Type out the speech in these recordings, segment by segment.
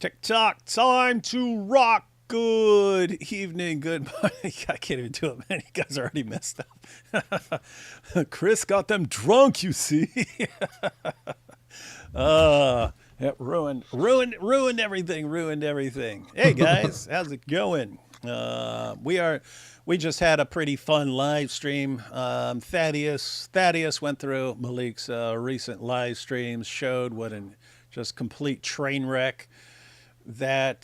TikTok, time to rock. Good evening, good morning. I can't even do it, man. You guys are already messed up. Chris got them drunk, you see. It ruined everything, ruined everything. Hey guys, how's it going? We just had a pretty fun live stream. Thaddeus went through Malik's recent live streams, showed what an just complete train wreck that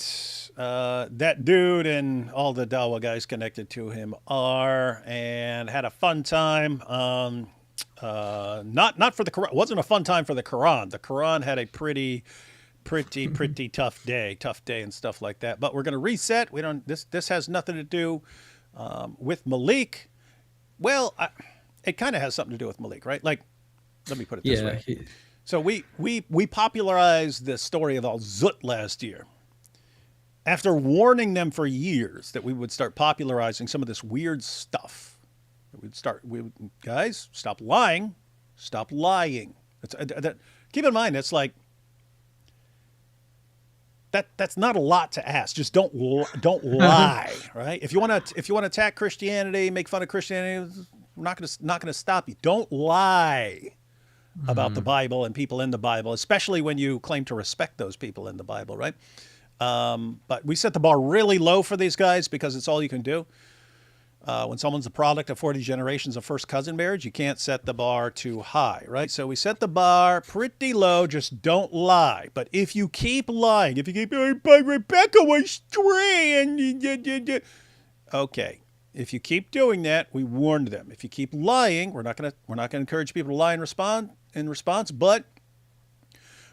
dude and all the Dawa guys connected to him are, and had a fun time. Not for the Quran. It wasn't a fun time for the Quran. The Quran had a pretty tough day and stuff like that. But we're going to reset. We don't. This has nothing to do with Malik. Well, it kind of has something to do with Malik, right? Like, let me put it this way. So we popularized the story of Al Zut last year. After warning them for years that we would start popularizing some of this weird stuff, guys, stop lying. Stop lying. Keep in mind, it's like, that's not a lot to ask. Just don't lie, right? If you want to attack Christianity, make fun of Christianity, we're not going to stop you. Don't lie about the Bible and people in the Bible, especially when you claim to respect those people in the Bible, right? But we set the bar really low for these guys because it's all you can do. When someone's a product of 40 generations of first cousin marriage, you can't set the bar too high, right? So we set the bar pretty low, just don't lie. But if you keep lying, if you keep, but Rebecca was stray, and okay. If you keep doing that, we warned them. If you keep lying, we're not gonna encourage people to lie in response, but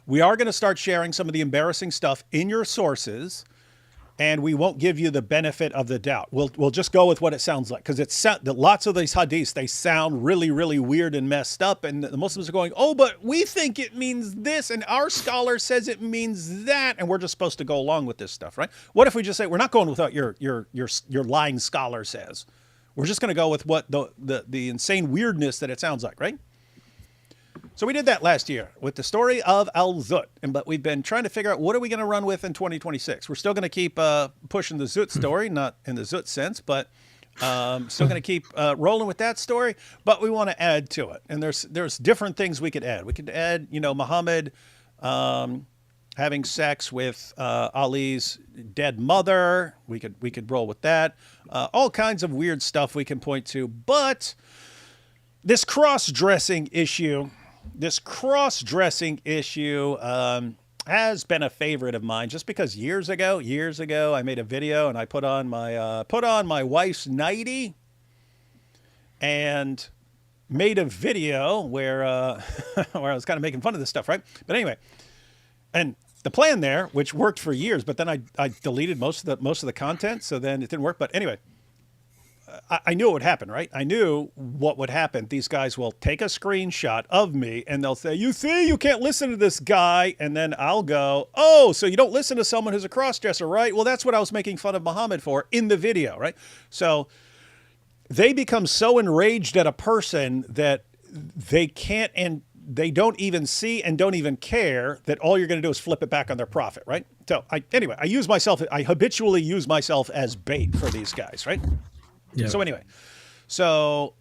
we are going to start sharing some of the embarrassing stuff in your sources, and we won't give you the benefit of the doubt. We'll just go with what it sounds like, because lots of these hadiths, they sound really, really weird and messed up, and the Muslims are going, oh, but we think it means this, and our scholar says it means that, and we're just supposed to go along with this stuff, right? What if we just say, we're not going with what your lying scholar says. We're just going to go with what the insane weirdness that it sounds like, right? So we did that last year with the story of Al Zut, but we've been trying to figure out what are we going to run with in 2026. We're still going to keep pushing the Zut story, not in the Zut sense, but still going to keep rolling with that story. But we want to add to it, and there's different things we could add. We could add, Muhammad having sex with Ali's dead mother. We could roll with that. All kinds of weird stuff we can point to, but this cross-dressing issue has been a favorite of mine, just because years ago I made a video and I put on my wife's nightie and made a video where where I was kind of making fun of this stuff, right? But anyway, and the plan there, which worked for years, but then I deleted most of the content, so then it didn't work. But anyway, I knew it would happen, right? I knew what would happen. These guys will take a screenshot of me and they'll say, you see, you can't listen to this guy. And then I'll go, oh, so you don't listen to someone who's a cross-dresser, right? Well, that's what I was making fun of Muhammad for in the video, right? So they become so enraged at a person that they can't, and they don't even see and don't even care that all you're going to do is flip it back on their prophet, right? So I habitually use myself as bait for these guys, right? Yeah. So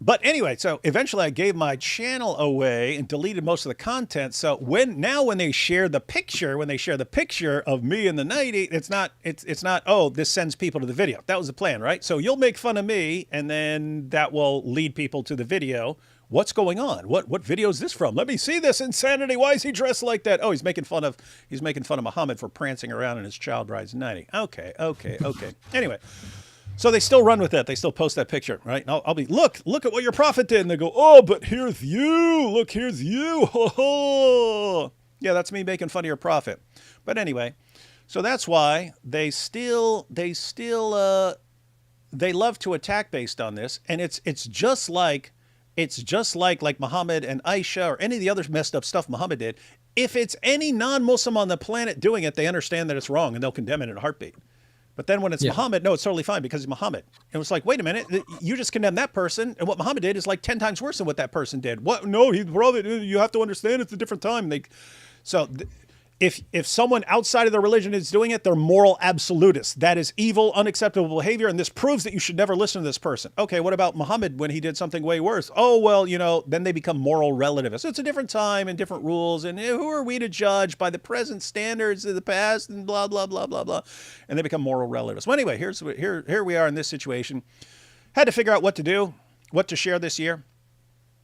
eventually I gave my channel away and deleted most of the content. So when they share the picture of me in the nightie, it's not, oh, this sends people to the video. That was the plan, right? So you'll make fun of me, and then that will lead people to the video. What's going on? What video is this from? Let me see this insanity. Why is he dressed like that? Oh, he's making fun of Muhammad for prancing around in his child bride's nightie. Okay. Anyway. So they still run with that. They still post that picture, right? And I'll be, look at what your prophet did. And they go, oh, but here's you. Look, here's you. Oh. Yeah, that's me making fun of your prophet. But anyway, so that's why they love to attack based on this. And it's just like Muhammad and Aisha or any of the other messed up stuff Muhammad did. If it's any non-Muslim on the planet doing it, they understand that it's wrong and they'll condemn it in a heartbit. But then when it's Muhammad, no, it's totally fine because he's Muhammad. And it's like, wait a minute, you just condemned that person, and what Muhammad did is like 10 times worse than what that person did. What? No, you have to understand it's a different time. if someone outside of their religion is doing it, they're moral absolutists. That is evil, unacceptable behavior, and this proves that you should never listen to this person. Okay, what about Muhammad when he did something way worse? Oh, well, then they become moral relativists. It's a different time and different rules, and who are we to judge by the present standards of the past and blah, blah, blah, blah, blah. And they become moral relativists. Well, anyway, here we are in this situation. Had to figure out what to do, what to share this year.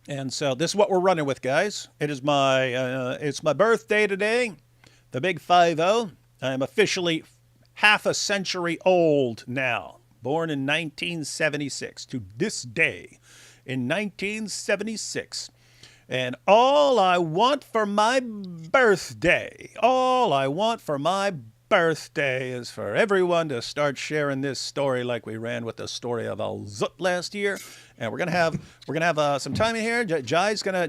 And so this is what we're running with, guys. It's my birthday today. The big 50. I'm officially half a century old now. Born in 1976. To this day, in 1976. And all I want for my birthday is for everyone to start sharing this story like we ran with the story of Al Zut last year. And we're gonna have some time in here. Jai's gonna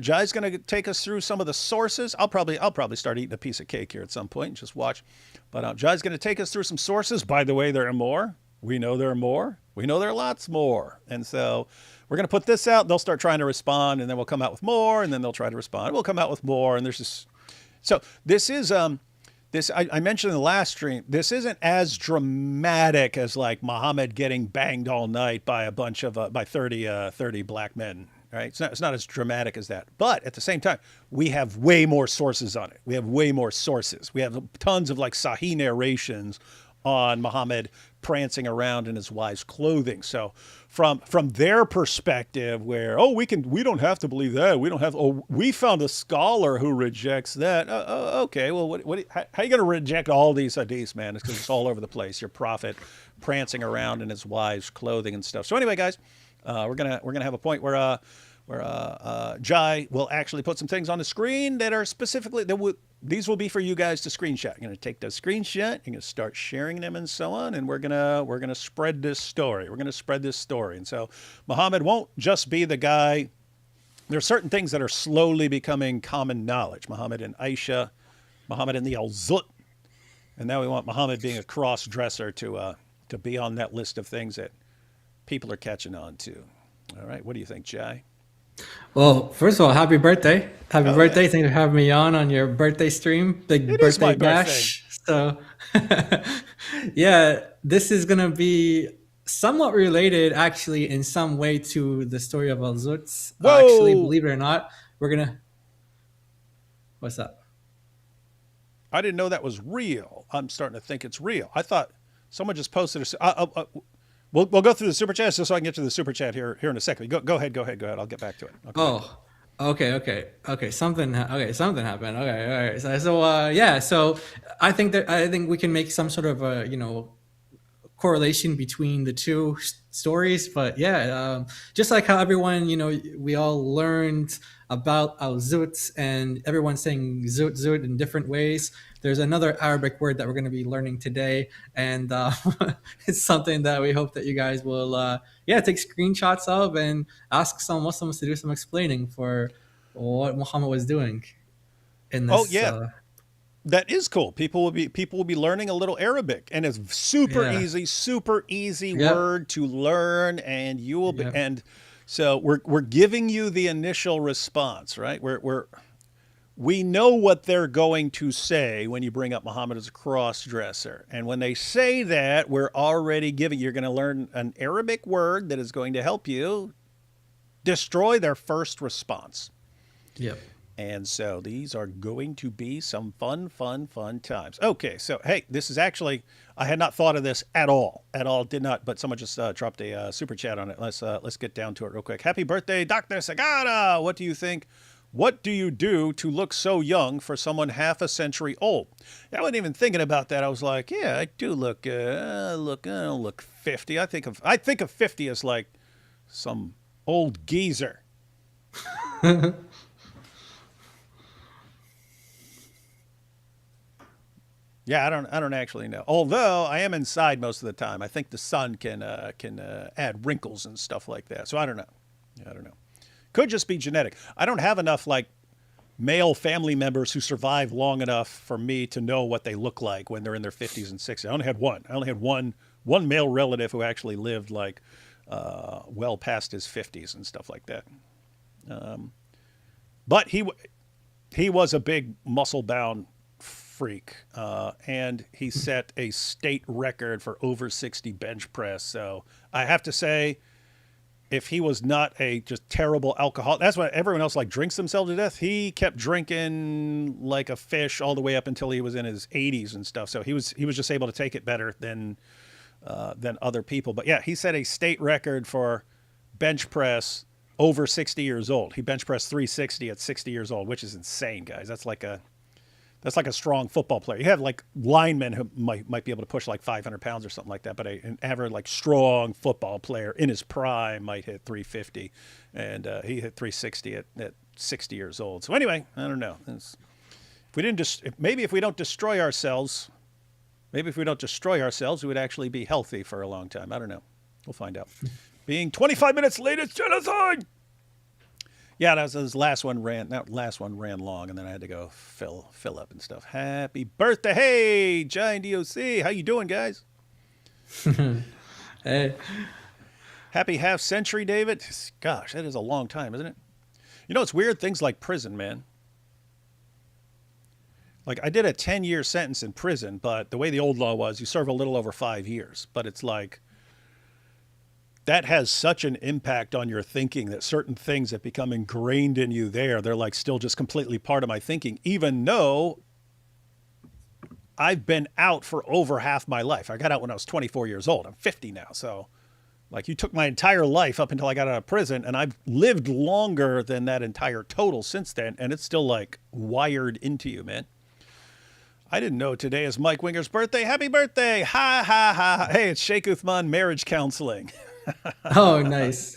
take us through some of the sources. I'll probably start eating a piece of cake here at some point and just watch. But Jai's gonna take us through some sources. By the way, there are more. We know there are more. We know there are lots more. And so we're gonna put this out. They'll start trying to respond, and then we'll come out with more, and then they'll try to respond. We'll come out with more, and there's just so this is This I mentioned in the last stream. This isn't as dramatic as like Muhammad getting banged all night by a bunch of by 30 black men. Right? It's not as dramatic as that. But at the same time, we have way more sources on it. We have way more sources. We have tons of like Sahih narrations on Muhammad prancing around in his wife's clothing. So from their perspective, where we don't have to believe that, we found a scholar who rejects that. Okay, well, how are you going to reject all these hadiths, man? It's because it's all over the place. Your prophet prancing around in his wife's clothing and stuff. So anyway, guys, we're gonna have a point where Jai will actually put some things on the screen that are specifically these will be for you guys to screenshot. You're gonna take those screenshot, you're gonna start sharing them and so on, and we're gonna spread this story. We're gonna spread this story. And so Muhammad won't just be the guy. There are certain things that are slowly becoming common knowledge. Muhammad and Aisha, Muhammad and the Al Zut, and now we want Muhammad being a cross dresser to be on that list of things that people are catching on to. All right, what do you think, Jai? Well, first of all, happy birthday. Happy birthday. Thank you for having me on your birthday stream. Big It is birthday my bash. So, yeah, this is going to be somewhat related, actually, in some way to the story of Al Zut. Actually, believe it or not, we're going to. What's up? I didn't know that was real. I'm starting to think it's real. I thought someone just posted We'll go through the super chat just so I can get to the super chat here in a second. Go ahead. I'll get back to it. Okay. Something happened. Okay. All right. So I think we can make some sort of correlation between the two stories. But yeah, just like how everyone, we all learned about Al Zut and everyone's saying Zut in different ways. There's another Arabic word that we're going to be learning today, and it's something that we hope that you guys will, take screenshots of and ask some Muslims to do some explaining for what Muhammad was doing in this. Oh yeah, that is cool. People will be learning a little Arabic, and it's super easy word to learn, and you will be. And so we're giving you the initial response, right? We know what they're going to say when you bring up Muhammad as a cross-dresser. And when they say that, we're already you're going to learn an Arabic word that is going to help you destroy their first response. Yep. And so these are going to be some fun times. Okay, so hey, this is actually, I had not thought of this at all, did not, but someone just dropped a super chat on it. Let's get down to it real quick. Happy birthday, Dr. Sagara! What do you think? What do you do to look so young for someone half a century old? I wasn't even thinking about that. I was like, yeah, I do look, I don't look 50. I think of 50 as like some old geezer. Yeah, I don't actually know. Although I am inside most of the time. I think the sun can add wrinkles and stuff like that. So I don't know. Could just be genetic. I don't have enough like male family members who survive long enough for me to know what they look like when they're in their 50s and 60s. I only had one male relative who actually lived like well past his 50s and stuff like that. But he was a big muscle bound freak, and he set a state record for over 60 bench press. So I have to say, if he was not a just terrible alcoholic, that's why everyone else like drinks themselves to death. He kept drinking like a fish all the way up until he was in his 80s and stuff. So he was just able to take it better than other people. But yeah, he set a state record for bench press over 60 years old. He bench pressed 360 at 60 years old, which is insane, guys. That's like a strong football player. You have like linemen who might be able to push like 500 pounds or something like that, but an average like strong football player in his prime might hit 350, and he hit 360 at 60 years old. So anyway, I don't know. Maybe if we don't destroy ourselves, we would actually be healthy for a long time. I don't know. We'll find out. Being 25 minutes late, it's genocide. Yeah, that was his last one ran. That last one ran long, and then I had to go fill up and stuff. Happy birthday, hey, Giant DOC. How you doing, guys? Hey. Happy half century, David. Gosh, that is a long time, isn't it? You know, it's weird things like prison, man. Like I did a 10-year sentence in prison, but the way the old law was, you serve a little over 5 years. But it's like, that has such an impact on your thinking that certain things that become ingrained in you they're like still just completely part of my thinking, even though I've been out for over half my life. I got out when I was 24 years old. I'm 50 now. So like you took my entire life up until I got out of prison, and I've lived longer than that entire total since then. And it's still like wired into you, man. I didn't know today is Mike Winger's birthday. Happy birthday. Ha, ha, ha. Hey, it's Sheikh Uthman marriage counseling. Oh, nice.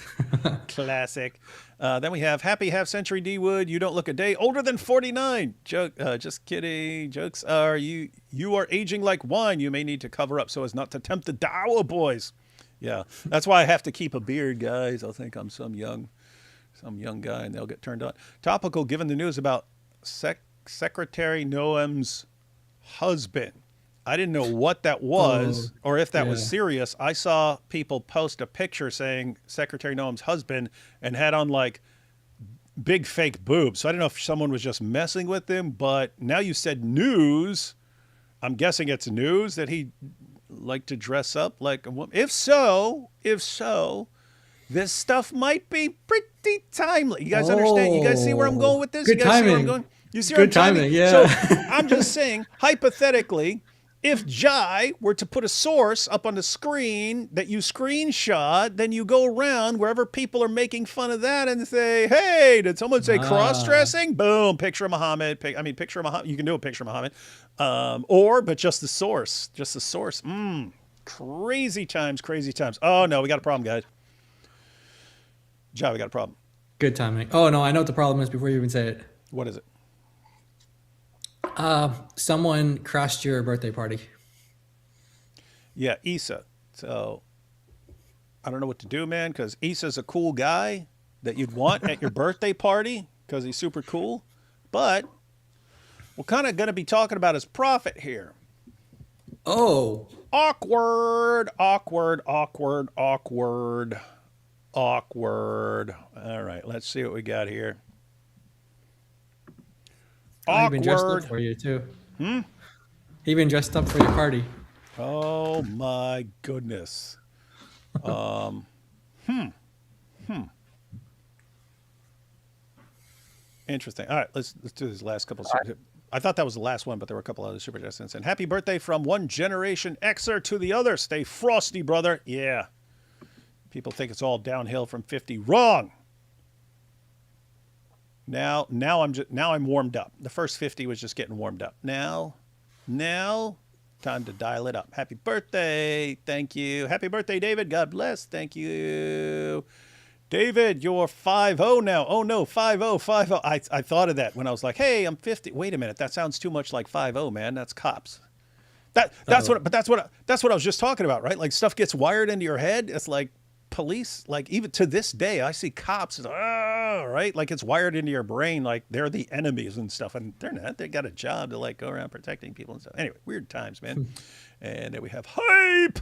Classic. Then we have Happy Half Century D Wood. You don't look a day older than 49. Joke. Just kidding. Jokes are you are aging like wine. You may need to cover up so as not to tempt the Dawa boys. Yeah, that's why I have to keep a beard, guys. I'll think I'm some young guy, and they'll get turned on. Topical. Given the news about Secretary Noam's husband. I didn't know what that was or if that was serious. I saw people post a picture saying Secretary Noam's husband and had on like big fake boobs. So I don't know if someone was just messing with him, but now you said news. I'm guessing it's news that he liked to dress up like a woman. If so, this stuff might be pretty timely. You guys understand? You guys see where I'm going with this? Good you guys timing. see where I'm going? You see where Good I'm timing, timing? yeah. So I'm just saying, hypothetically, if Jai were to put a source up on the screen that you screenshot, then you go around wherever people are making fun of that and say, hey, did someone say cross-dressing? Boom, picture of Muhammad. Picture of Muhammad. You can do a picture of Muhammad. But just the source. Crazy times. Oh, no, we got a problem, guys. Jai, we got a problem. Good timing. Oh, no, I know what the problem is before you even say it. What is it? Someone crashed your birthday party. Yeah, Issa. So I don't know what to do, man, because Issa's a cool guy that you'd want at your birthday party because he's super cool. But we're kind of going to be talking about his prophet here. Oh. Awkward. All right, let's see what we got here. He even dressed up for you too. He even dressed up for your party. Oh my goodness. Interesting. All right, let's do this last couple. I thought that was the last one, but there were a couple other super chats. And happy birthday from one Generation Xer to the other. Stay frosty, brother. Yeah. People think it's all downhill from 50. Wrong. Now I'm warmed up. The first 50 was just getting warmed up. Now, time to dial it up. Happy birthday. Thank you. Happy birthday, David. God bless. Thank you. David, you're 5-0 now. Oh no, 5-0. I thought of that when I was like, hey, I'm 50. Wait a minute. That sounds too much like 5-0, man. That's cops. That's what I was just talking about, right? Like stuff gets wired into your head. It's like police, like even to this day, I see cops, right? Like it's wired into your brain, like they're the enemies and stuff, and they're not. They got a job to like go around protecting people and stuff. Anyway, weird times, man. And then we have hype.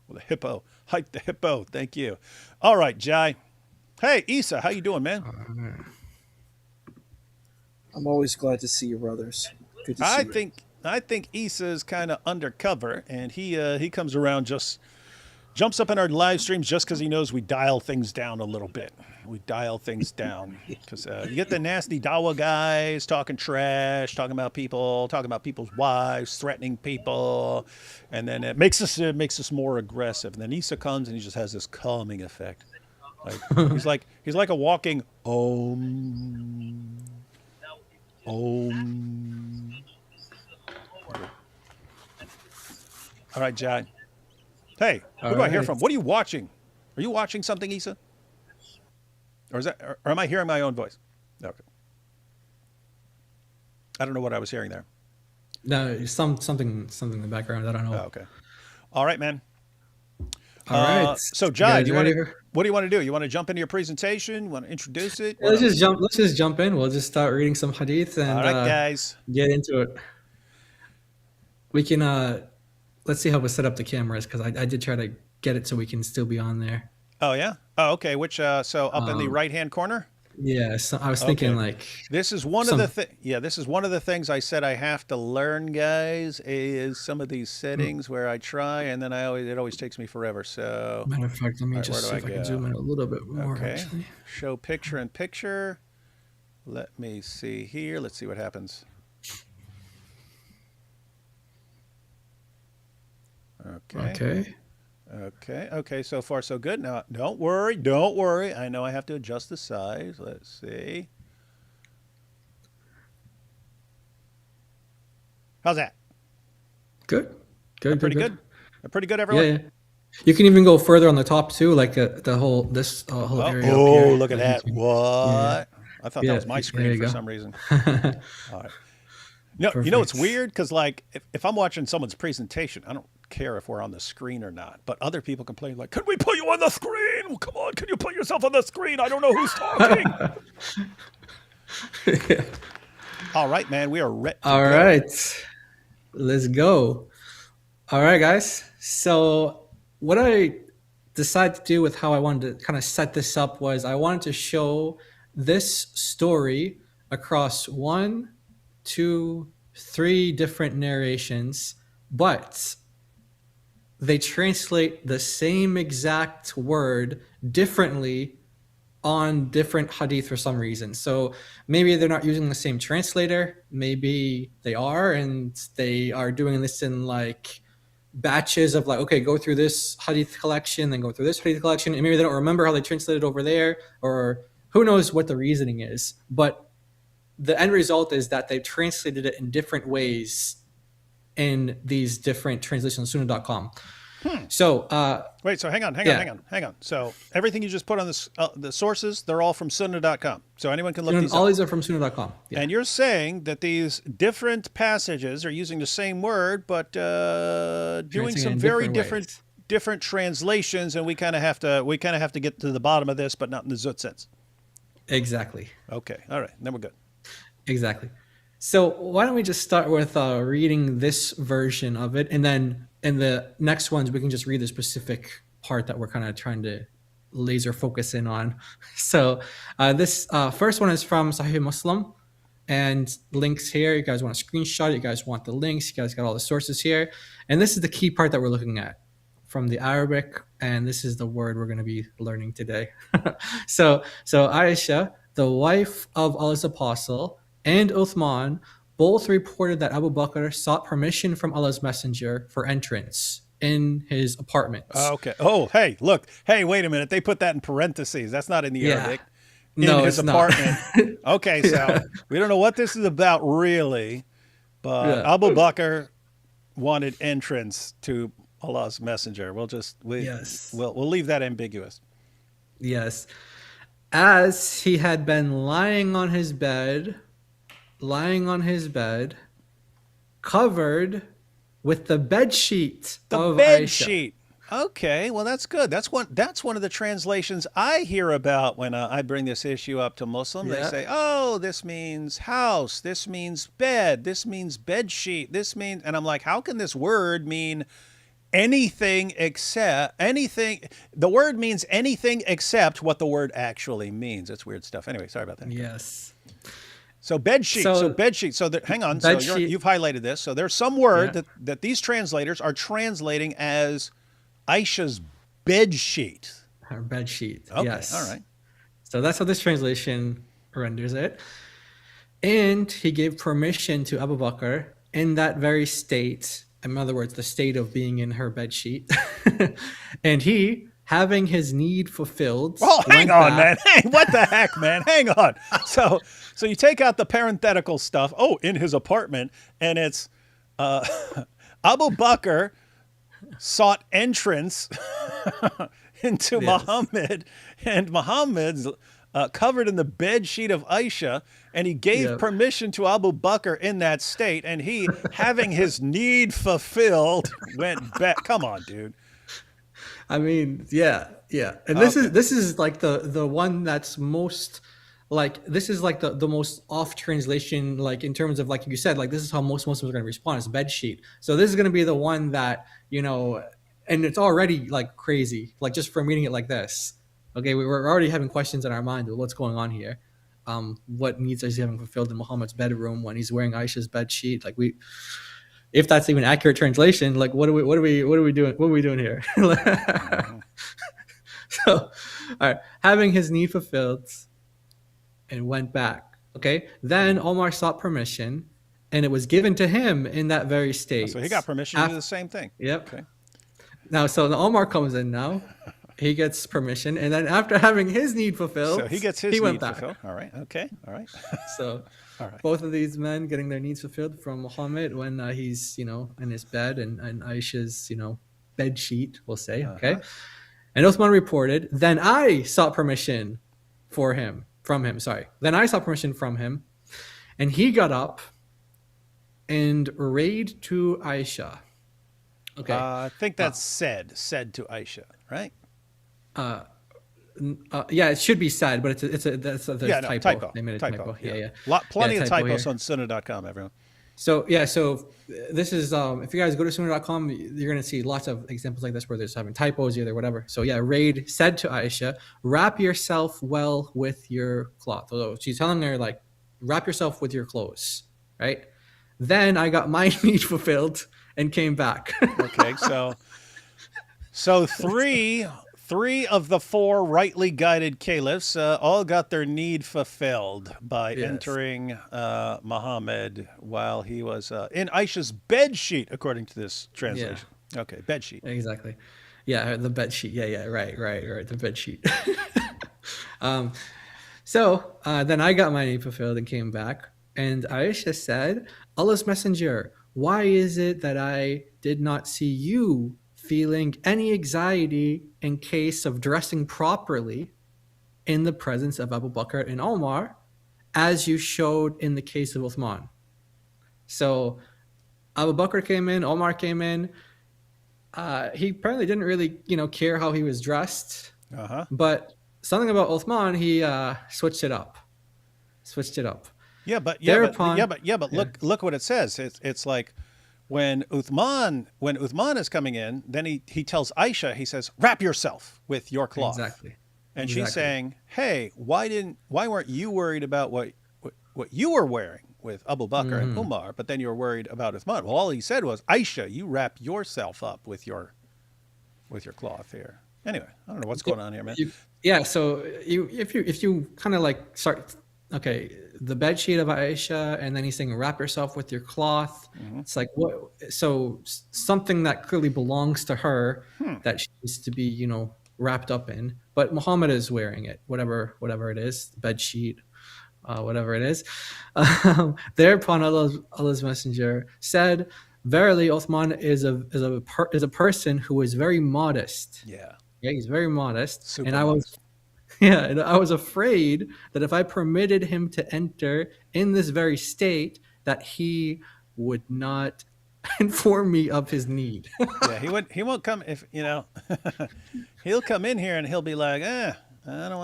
Well, the hippo, hype the hippo. Thank you. All right, Jai. Hey, Issa, how you doing, man? I'm always glad to see you, brothers. Good to see you. I think Issa is kind of undercover, and he comes around, just jumps up in our live streams just because he knows we dial things down a little bit. We dial things down because you get the nasty Dawa guys talking trash, talking about people, talking about people's wives, threatening people, and then it makes us more aggressive. And then Issa comes and he just has this calming effect. Like he's like a walking Om. All right, Jad. Hey, who do I hear from? What are you watching? Are you watching something, Issa? Or am I hearing my own voice? Okay. I don't know what I was hearing there. No, something in the background. I don't know. Oh, okay. All right, man. All right. So, Jai, what do you want to do? You want to jump into your presentation? You want to introduce it? Let's just jump in. We'll just start reading some hadith and all right, guys, get into it. We can let's see how we set up the cameras, because I did try to get it so we can still be on there. Oh yeah. Oh, okay. Which so up in the right hand corner? Yeah, so I was thinking like this is one of the things I said I have to learn, guys, is some of these settings where I try and then it always takes me forever. So matter of fact, let me just see if I can zoom in a little bit more. Okay. Actually. Show picture in picture. Let me see here. Let's see what happens. Okay. So far, so good. Now, don't worry. I know I have to adjust the size. Let's see. How's that? Good. Pretty good. Pretty good, everyone. Yeah. You can even go further on the top too, like the whole area. Oh, look at that! What? Yeah. I thought that was my screen for some reason. All right. You know it's weird, because like if I'm watching someone's presentation, I don't care if we're on the screen or not, but other people complain like, "Can we put you on the screen? Well, come on, can you put yourself on the screen? I don't know who's talking." All right, man, we are ready. All right, let's go. All right, guys. So what I decided to do with how I wanted to kind of set this up was I wanted to show this story across 1, 2, 3 different narrations, but they translate the same exact word differently on different hadith for some reason. So maybe they're not using the same translator, maybe they are, and they are doing this in like batches of like, okay, go through this hadith collection, then go through this hadith collection, and maybe they don't remember how they translated over there, or who knows what the reasoning is. But the end result is that they've translated it in different ways in these different translations on Sunnah.com. So wait, so hang on. So everything you just put on this, the sources, they're all from Sunnah.com. So anyone can look these up. All these are from Sunnah.com. Yeah. And you're saying that these different passages are using the same word, but doing some very different translations, and we kind of have to get to the bottom of this, but not in the Zut sense. Exactly. Okay. All right. Then we're good. Exactly. So why don't we just start with reading this version of it, and then in the next ones we can just read the specific part that we're kind of trying to laser focus in on. So this first one is from Sahih Muslim, and links here. You guys want to screenshot it, you guys want the links, you guys got all the sources here. And this is the key part that we're looking at from the Arabic, and this is the word we're going to be learning today. So Aisha, the wife of Allah's apostle, and Uthman both reported that Abu Bakr sought permission from Allah's messenger for entrance in his apartment. Okay. Oh, hey, look. Hey, wait a minute. They put that in parentheses. That's not in the Arabic. In his apartment. Okay, so we don't know what this is about really, but Abu Bakr wanted entrance to Allah's messenger. We'll leave that ambiguous. Yes. As he had been lying on his bed, covered with the bed sheet of bed Aisha. Sheet. Okay, well that's good. That's one of the translations I hear about when I bring this issue up to Muslims. Yeah. They say, "Oh, this means house. This means bed. This means bed sheet. This means," and I'm like, "How can this word mean anything except anything? The word means anything except what the word actually means." It's weird stuff. Anyway, sorry about that. Yes. So bed sheet. So So bed sheet. So that, hang on. So bed sheet, you've highlighted this. So there's some word yeah, that these translators are translating as Aisha's bed sheet. her bed sheet. Okay. All Yes. right. So that's how this translation renders it. And he gave permission to Abu Bakr in that very state, in other words, the state of being in her bed sheet. And he, having his need fulfilled, Well, hang went on, back. man. Hey, what the heck, man? Hang on. So you take out the parenthetical stuff. Oh, in his apartment, and it's uh, Abu Bakr sought entrance into Yes. Muhammad, and Muhammad's covered in the bed sheet of Aisha, and he gave Yep. permission to Abu Bakr in that state, and he, having his need fulfilled, went back. Come on, dude. I mean, yeah, yeah. And Okay. this is like the one that's most like this is like the most off translation, like in terms of like you said, like this is how most Muslims are going to respond. It's bed sheet. So this is going to be the one that, and it's already like crazy, like just from reading it like this. Okay, we're already having questions in our mind of what's going on here. What needs is he having fulfilled in Muhammad's bedroom when he's wearing Aisha's bed sheet? Like if that's even accurate translation, like what are we doing here? Mhm. So, all right, having his need fulfilled and went back. Okay, then Omar sought permission, and it was given to him in that very So he got state. permission to do Af- the same thing. yep. Okay. Now, so the Omar comes in now. He gets permission, and then after having his need fulfilled, So he gets he his went need back. fulfilled. All right. Okay. All right. So All right. both of these men getting their needs fulfilled from Muhammad when he's in his bed and Aisha's bed sheet, we'll say. Okay. Uh-huh. And Uthman reported, then I sought permission from him. Sorry. Then I sought permission from him, and he got up and rayed to Aisha. Okay. I think that's said to Aisha, right? Yeah, it should be said, but there's a Yeah, no, typo. typo. They made a typo. Yeah, yeah. Plenty Yeah, of typo typos here. on Sunnah.com, everyone. So this is if you guys go to sunnah.com, you're gonna see lots of examples like this where there's having typos either whatever. So yeah, Raid said to Aisha, wrap yourself well with your cloth. So she's telling her like, wrap yourself with your clothes, right? Then I got my need fulfilled and came back. Okay, so three of the four rightly guided caliphs all got their need fulfilled by Yes. entering Muhammad while he was in Aisha's bed sheet, according to this translation. Okay, bed sheet. Exactly. Yeah, the bed sheet. Yeah, right. The bed sheet. So then I got my need fulfilled and came back. And Aisha said, Allah's Messenger, why is it that I did not see you feeling any anxiety in case of dressing properly in the presence of Abu Bakr and Omar, as you showed in the case of Uthman? So Abu Bakr came in, Omar came in. He apparently didn't really, care how he was dressed, Uh-huh. but something about Uthman, he switched it up. Yeah, but Thereupon, look what it says. It's like when Uthman is coming in, then he tells Aisha, he says, wrap yourself with your cloth. exactly. And she's saying, hey, why weren't you worried about what you were wearing with Abu Bakr and Umar, but then you were worried about Uthman? Well, all he said was, Aisha, you wrap yourself up with your cloth here. Anyway, I don't know what's going on here, man. Yeah, so if you kind of like start, okay, the bed sheet of Aisha, and then he's saying wrap yourself with your cloth. It's like what? So something that clearly belongs to her that she needs to be wrapped up in, but Muhammad is wearing it, whatever it is, the bed sheet, whatever it is. Thereupon Allah's Messenger said, "Verily, Uthman is a person who is very modest." Yeah. Yeah, he's very modest. Super and modest. and I was afraid that if I permitted him to enter in this very state, that he would not inform me of his need. Yeah, he won't come if he'll come in here and he'll be like, I don't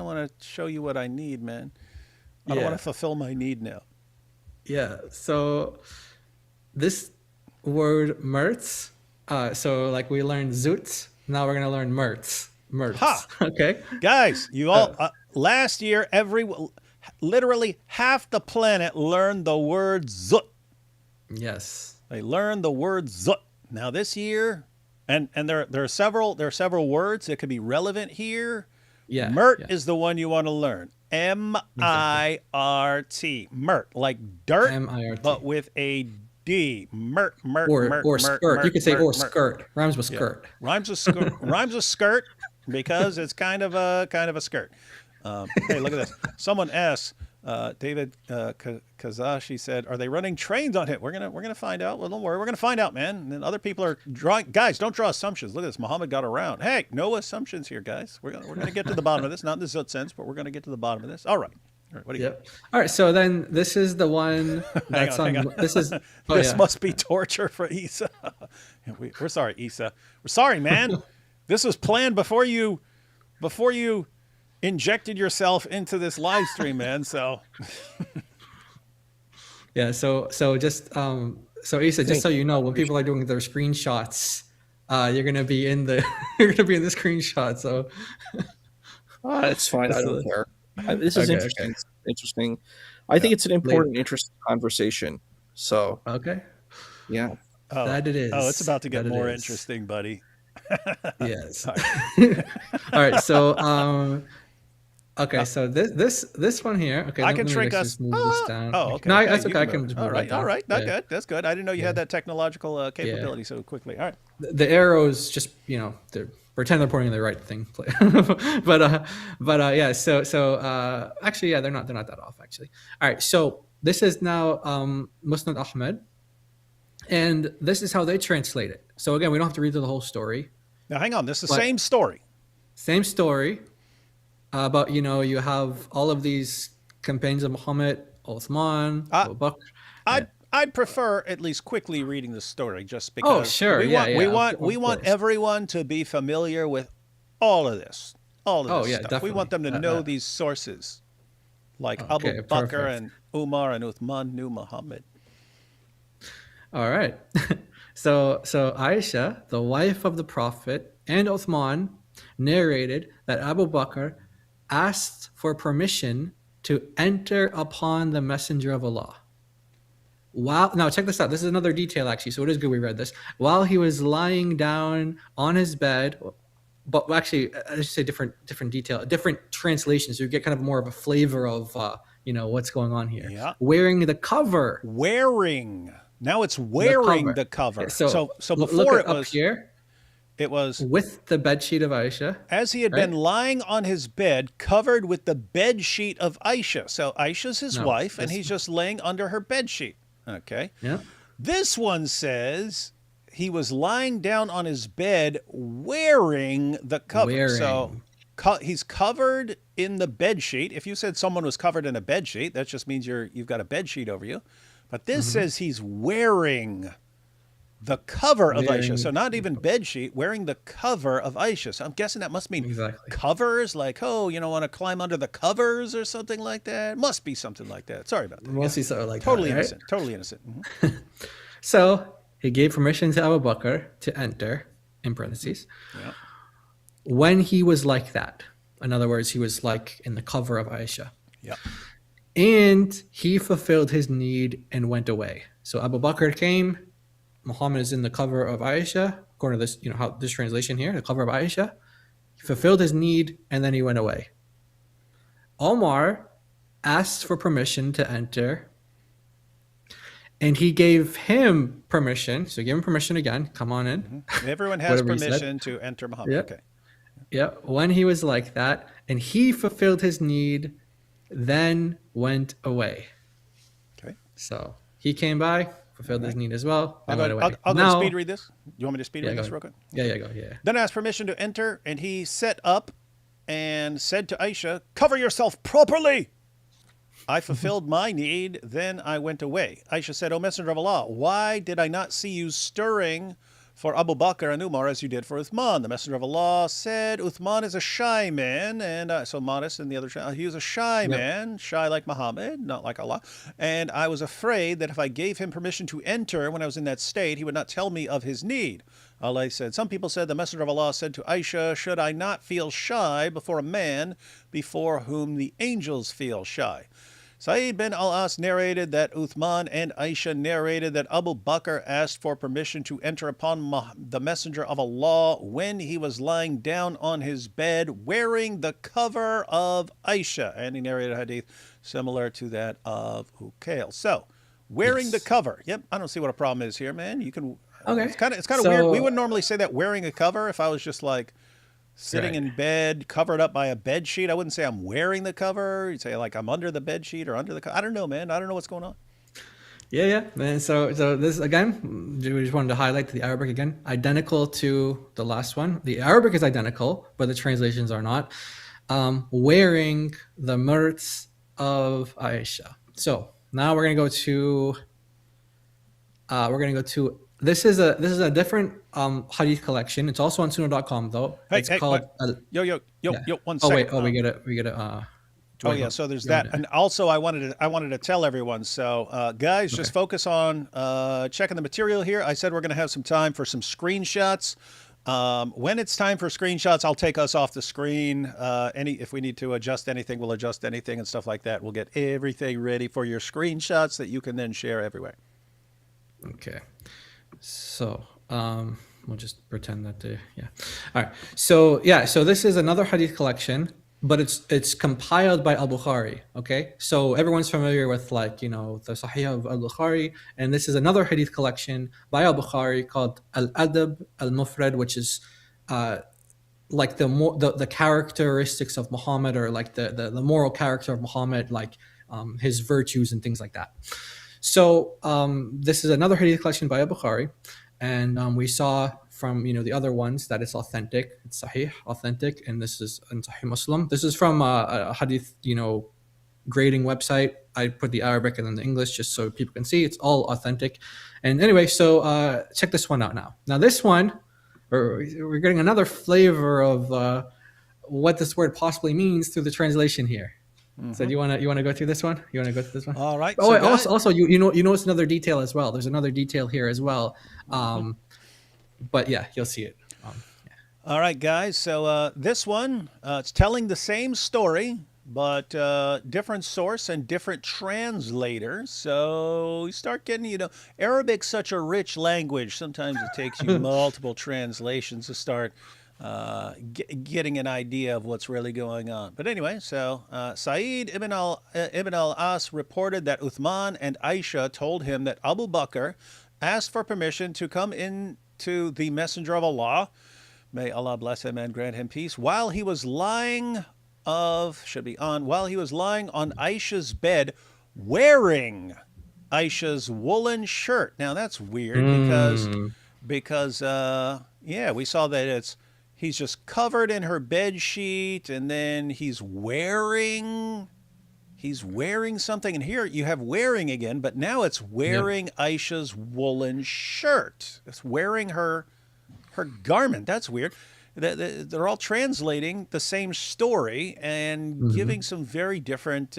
wanna show you what I need, man. I don't Yeah. want to fulfill my need now. Yeah. So this word mertz. So like we learned zut. Now we're gonna learn mertz. Mertz. Ha! Okay. Guys, you all last year Literally half the planet learned the word zut. Yes. They learned the word zut. Now this year, and there are several words that could be relevant here. Yeah. Mert yeah. is the one you want to learn. M-I-R-T. Mert, like dirt, M-I-R-T. but with a D. Mert, mert, Or mert, skirt. mert, You could say mert, or mert. skirt. Rhymes with skirt. Rhymes with skirt. Rhymes with skirt because it's kind of a skirt. Hey, look at this. Someone asked, David Kazashi said, "Are they running trains on it?" We're gonna find out. Well, don't worry, we're gonna find out, man. And then other people are drawing. Guys, don't draw assumptions. Look at this. Muhammad got around. Hey, no assumptions here, guys. We're gonna get to the bottom of this. Not in the zut sense, but we're gonna get to the bottom of this. All right. All right. What do you? Yep. All right. So then this is the one that's hang on. This is. Oh, This yeah. must be torture for Isa. We're sorry, Isa. We're sorry, man. This was planned before you injected yourself into this live stream, man. So Yeah. So just so Isa, just so you know, when people are doing their screenshots, you're gonna be in the you're gonna be in the screenshot. So It's fine. I don't care. This is Okay, interesting. It's interesting. I think it's an important, interesting conversation. So okay. yeah. That it is. Oh, it's about to get That it more is. interesting, buddy. Yes. All right. So okay. So this one here. Okay. I let can me trick just us. move this down. Oh, okay. No, Okay, that's you okay. I move can it. just All move right. that down. All right. That's Yeah. good. That's good. I didn't know you had that technological capability so quickly. All right. The arrows just they're pretend they're pointing in the right thing. but yeah. So actually, yeah, they're not that off actually. All right. So this is now Musnad Ahmed, and this is how they translate it. So again, we don't have to read through the whole story. Now, hang on. This is the But- same story. Same story, but you have all of these campaigns of Muhammad, Uthman, Abu Bakr. I'd prefer at least quickly reading the story, just because. sure. We Yeah, want, yeah, we of want, we want course. everyone to be familiar with all of this. All of this Oh, yeah, stuff. We want them to definitely. know these sources, like Okay, Abu Bakr perfect. and Umar and Uthman knew Muhammad. All right. So Aisha, the wife of the Prophet, and Uthman narrated that Abu Bakr asked for permission to enter upon the Messenger of Allah. Now check this out. This is another detail actually, so it is good we read this. While he was lying down on his bed, but actually I should say different detail, different translations. You get kind of more of a flavor of what's going on here. Yeah. Wearing the cover. Wearing. Now it's wearing the cover. Yeah, So look before it up was here it was with the bedsheet of Aisha. as he had been lying on his bed, covered with the bed sheet of Aisha. So Aisha's his No, wife, and this- he's just laying under her bed sheet. Okay. Yeah. This one says he was lying down on his bed wearing the cover. So he's covered in the bed sheet. If you said someone was covered in a bed sheet, that just means you've got a bed sheet over you. But this says he's wearing the cover of Aisha. So not even bed sheet, wearing the cover of Aisha. So I'm guessing that must mean Exactly. covers, like, want to climb under the covers or something like that. Must be something like that. Sorry about that. Mostly so like Totally that, right? innocent. Totally innocent. Mhm. So he gave permission to Abu Bakr to enter, in parentheses, Yeah. when he was like that. In other words, he was like in the cover of Aisha. Yeah. And he fulfilled his need and went away. So Abu Bakr came, Muhammad is in the cover of Aisha, according to this, how this translation here, the cover of Aisha. He fulfilled his need and then he went away. Omar asked for permission to enter, and he gave him permission. So he gave him permission again. Come on in. Everyone has Whatever he said. permission to enter Muhammad. Yeah. Okay. Yeah, when he was like that, and he fulfilled his need, then went away. Okay. So he came by, fulfilled his need as well, and went away. I'll go Now- speed read this. You want me to speed read go this ahead. real quick? Yeah, go. Yeah. Then asked permission to enter, and he set up and said to Aisha, "Cover yourself properly." I fulfilled my need, then I went away. Aisha said, "O Messenger of Allah, why did I not see you stirring for Abu Bakr and Umar as you did for Uthman. The Messenger of Allah said, Uthman is a shy man, and so modest, and the other he was a shy man, shy like Muhammad, not like Allah. And I was afraid that if I gave him permission to enter when I was in that state, he would not tell me of his need. Allah said, some people said the Messenger of Allah said to Aisha, should I not feel shy before a man before whom the angels feel shy? Sa'id bin al-As narrated that Uthman and Aisha narrated that Abu Bakr asked for permission to enter upon the Messenger of Allah when he was lying down on his bed wearing the cover of Aisha. And he narrated a hadith similar to that of Ukail. So, wearing the cover. Yep, I don't see what a problem is here, man. You can... Okay. It's kind of weird. We wouldn't normally say that wearing a cover if I was just like sitting in bed, covered up by a bed sheet. I wouldn't say I'm wearing the cover. You'd say like I'm under the bed sheet or under the cover. I don't know, man. I don't know what's going on. Yeah. And so this again, we just wanted to highlight the Arabic again, identical to the last one. The Arabic is identical, but the translations are not. Wearing the mirts of Aisha. So now we're gonna go to. This is a different hadith collection. It's also on Sunnah.com though. It's called. Yo, 1 second. Oh wait. Oh, we get it. Oh yeah. So there's that, and also I wanted to tell everyone. So guys, just focus on checking the material here. I said we're going to have some time for some screenshots. When it's time for screenshots, I'll take us off the screen. If we need to adjust anything, we'll adjust anything and stuff like that. We'll get everything ready for your screenshots that you can then share everywhere. Okay. So we'll just pretend that all right. So this is another hadith collection, but it's compiled by al-Bukhari. Okay, so everyone's familiar with the Sahih of al-Bukhari, and this is another hadith collection by al-Bukhari called Al-Adab al-Mufrad, which is like the characteristics of Muhammad, or like the moral character of Muhammad, like his virtues and things like that. So this is another hadith collection by Bukhari, and we saw from the other ones that it's authentic, it's Sahih, authentic, and this is in Sahih Muslim. This is from a hadith grading website. I put the Arabic and then the English just so people can see. It's all authentic. And anyway, so check this one out now. Now this one, we're getting another flavor of what this word possibly means through the translation here. Mm-hmm. So do you want to go through this one? You want to go through this one? All right. Oh, so also you notice another detail as well. There's another detail here as well. But yeah, you'll see it. All right, guys. So this one, it's telling the same story, but different source and different translator. So you start getting, Arabic's such a rich language. Sometimes it takes you multiple translations to start getting an idea of what's really going on. But anyway, so Sa'id ibn al-As reported that Uthman and Aisha told him that Abu Bakr asked for permission to come into the Messenger of Allah, may Allah bless him and grant him peace, while he was lying on Aisha's bed wearing Aisha's woolen shirt. Now that's weird because we saw that he's just covered in her bed sheet, and then he's wearing something. And here you have wearing again, but now it's wearing Aisha's woolen shirt. It's wearing her garment. That's weird. They're all translating the same story and giving some very different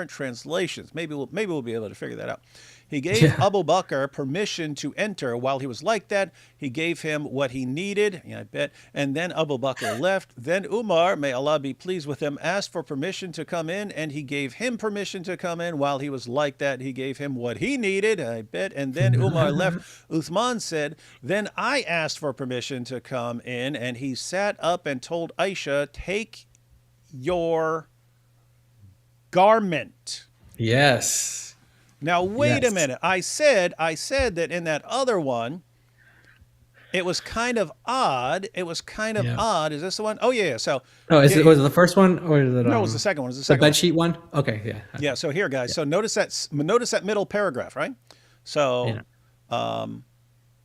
translations. Maybe we'll be able to figure that out. He gave Abu Bakr permission to enter while he was like that. He gave him what he needed, I bet. And then Abu Bakr left. Then Umar, may Allah be pleased with him, asked for permission to come in, and he gave him permission to come in while he was like that. He gave him what he needed, I bet. And then Umar left. Uthman said, then I asked for permission to come in, and he sat up and told Aisha, take your garment. Yes. Now, wait a minute. I said that in that other one, it was kind of odd. Odd. Is this the one? Oh, yeah. So, was it the first one, or is it? No, it was the second one. The bed sheet one. Okay, yeah. Yeah. So here, guys. So notice that middle paragraph, right? So,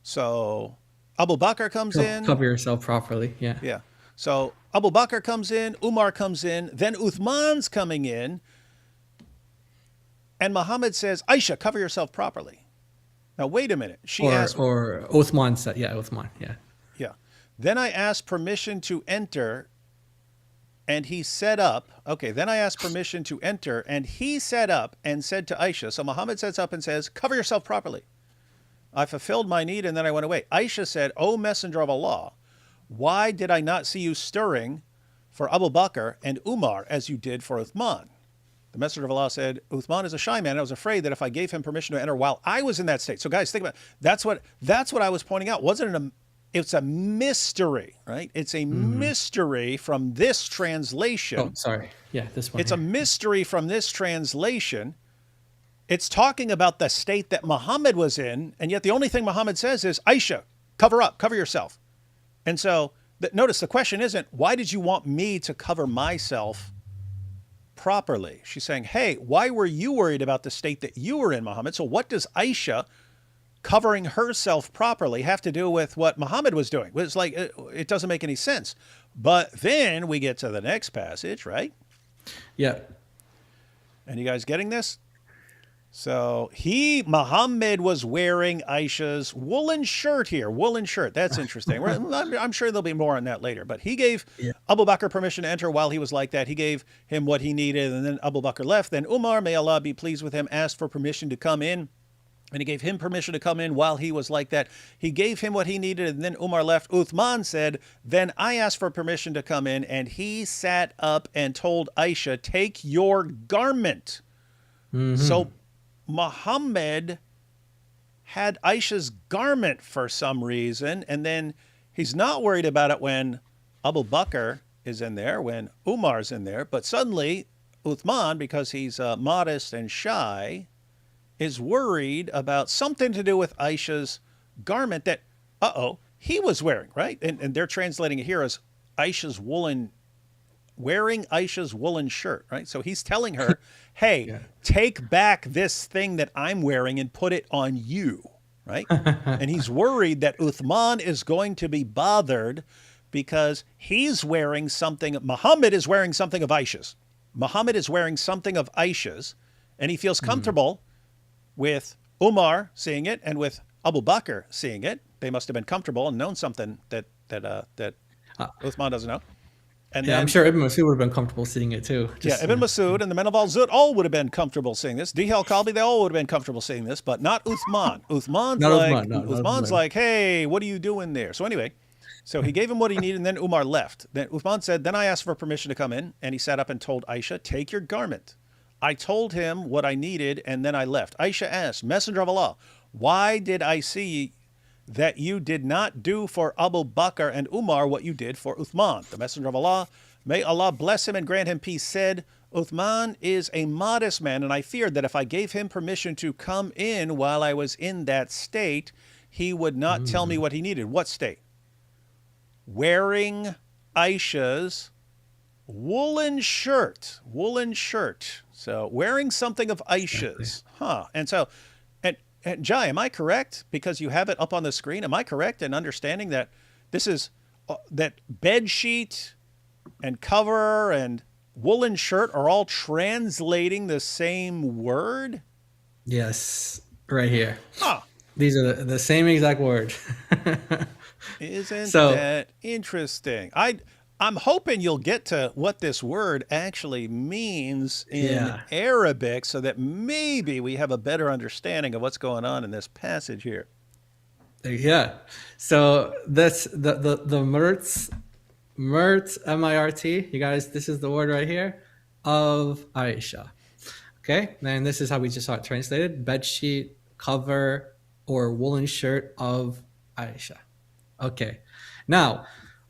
so Abu Bakr comes in. Cover yourself properly. Yeah. Yeah. So Abu Bakr comes in. Umar comes in. Then Uthman's coming in. And Muhammad says, Aisha, cover yourself properly. Now, wait a minute. She asked, or Uthman said, yeah, Uthman, yeah. yeah. Then I asked permission to enter, and he set up. Okay, then I asked permission to enter, and he set up and said to Aisha. So Muhammad sets up and says, cover yourself properly. I fulfilled my need, and then I went away. Aisha said, O Messenger of Allah, why did I not see you stirring for Abu Bakr and Umar as you did for Uthman? The Messenger of Allah said, Uthman is a shy man. I was afraid that if I gave him permission to enter while I was in that state. So guys, think about it. That's what I was pointing out. It's a mystery, right? It's a mystery from this translation. Oh, sorry. Yeah, this one. It's a mystery from this translation. It's talking about the state that Muhammad was in, and yet the only thing Muhammad says is, Aisha, cover up, cover yourself. And so, notice the question isn't, why did you want me to cover myself properly? She's saying, hey, why were you worried about the state that you were in, Muhammad? So what does Aisha covering herself properly have to do with what Muhammad was doing? It's like, it doesn't make any sense. But then we get to the next passage, right? Yeah. And you guys getting this? So Muhammad was wearing Aisha's woolen shirt here. Woolen shirt. That's interesting. I'm sure there'll be more on that later. But he gave Abu Bakr permission to enter while he was like that. He gave him what he needed. And then Abu Bakr left. Then Umar, may Allah be pleased with him, asked for permission to come in. And he gave him permission to come in while he was like that. He gave him what he needed. And then Umar left. Uthman said, then I asked for permission to come in. And he sat up and told Aisha, take your garment. So Muhammad had Aisha's garment for some reason, and then he's not worried about it when Abu Bakr is in there, when Umar's in there, but suddenly Uthman, because he's modest and shy, is worried about something to do with Aisha's garment that, he was wearing, right? And they're translating it here as wearing Aisha's woolen shirt, right? So he's telling her, hey, take back this thing that I'm wearing and put it on you, right? And he's worried that Uthman is going to be bothered because he's wearing something. Muhammad is wearing something of Aisha's. Muhammad is wearing something of Aisha's, and he feels comfortable with Umar seeing it and with Abu Bakr seeing it. They must have been comfortable and known something that Uthman doesn't know. And yeah, then, I'm sure Ibn Masud would have been comfortable seeing it too. Ibn Masud and the men of Al-Zud all would have been comfortable seeing this. Dihi al-Kalbi, they all would have been comfortable seeing this, but not Uthman. Uthman's like, hey, what are you doing there? So anyway, so he gave him what he needed, and then Umar left. Then Uthman said, then I asked for permission to come in, and he sat up and told Aisha, take your garment. I told him what I needed, and then I left. Aisha asked, Messenger of Allah, why did I see that you did not do for Abu Bakr and Umar what you did for Uthman? The Messenger of Allah, may Allah bless him and grant him peace, said, Uthman is a modest man, and I feared that if I gave him permission to come in while I was in that state, he would not tell me what he needed. What state? Wearing Aisha's woolen shirt. Woolen shirt. So wearing something of Aisha's. And so, and Jai, am I correct? Because you have it up on the screen. Am I correct in understanding that this is that bed sheet and cover and woolen shirt are all translating the same word? Yes, right here. These are the same exact word. Isn't that interesting? I'm hoping you'll get to what this word actually means in Arabic so that maybe we have a better understanding of what's going on in this passage here. Yeah. So that's the Mirt, M-I-R-T. You guys, this is the word right here of Aisha. Okay. And this is how we just saw it translated. Bed sheet, cover, or woolen shirt of Aisha. Okay. Now,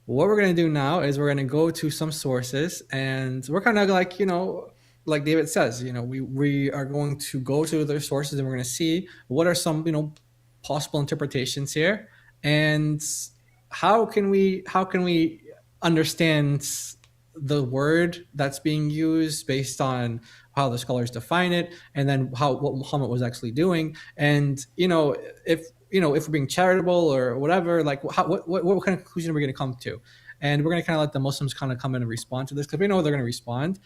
what we're going to do now is we're going to go to some sources, and we're kind of like, like David says, we are going to go to their sources and we're going to see what are some, possible interpretations here, and how can we understand the word that's being used based on how the scholars define it, and then what Muhammad was actually doing. And, if we're being charitable or whatever, like what kind of conclusion are we going to come to? And we're going to kind of let the Muslims kind of come in and respond to this, because we know they're going to respond.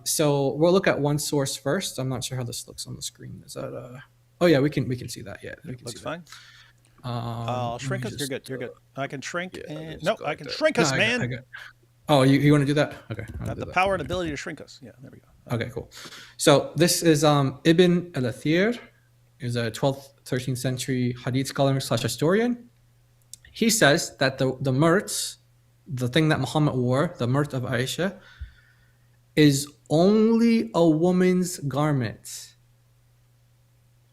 So we'll look at one source first. I'm not sure how this looks on the screen. Is that Oh yeah, we can see that. Yeah, we can Looks see that. fine. I'll Let shrink me us. You're just, good. You're good. I can shrink Yeah, let me and just no, go I like can that. shrink no, us, man. I got. Oh, you want to do that? Okay, I'll Got do the that. power and ability to shrink us. Yeah, there we go. Okay, cool. So this is Ibn al-Athir, is a 12th, 13th century hadith scholar / historian. He says that the murts, the thing that Muhammad wore, the murt of Aisha, is only a woman's garment.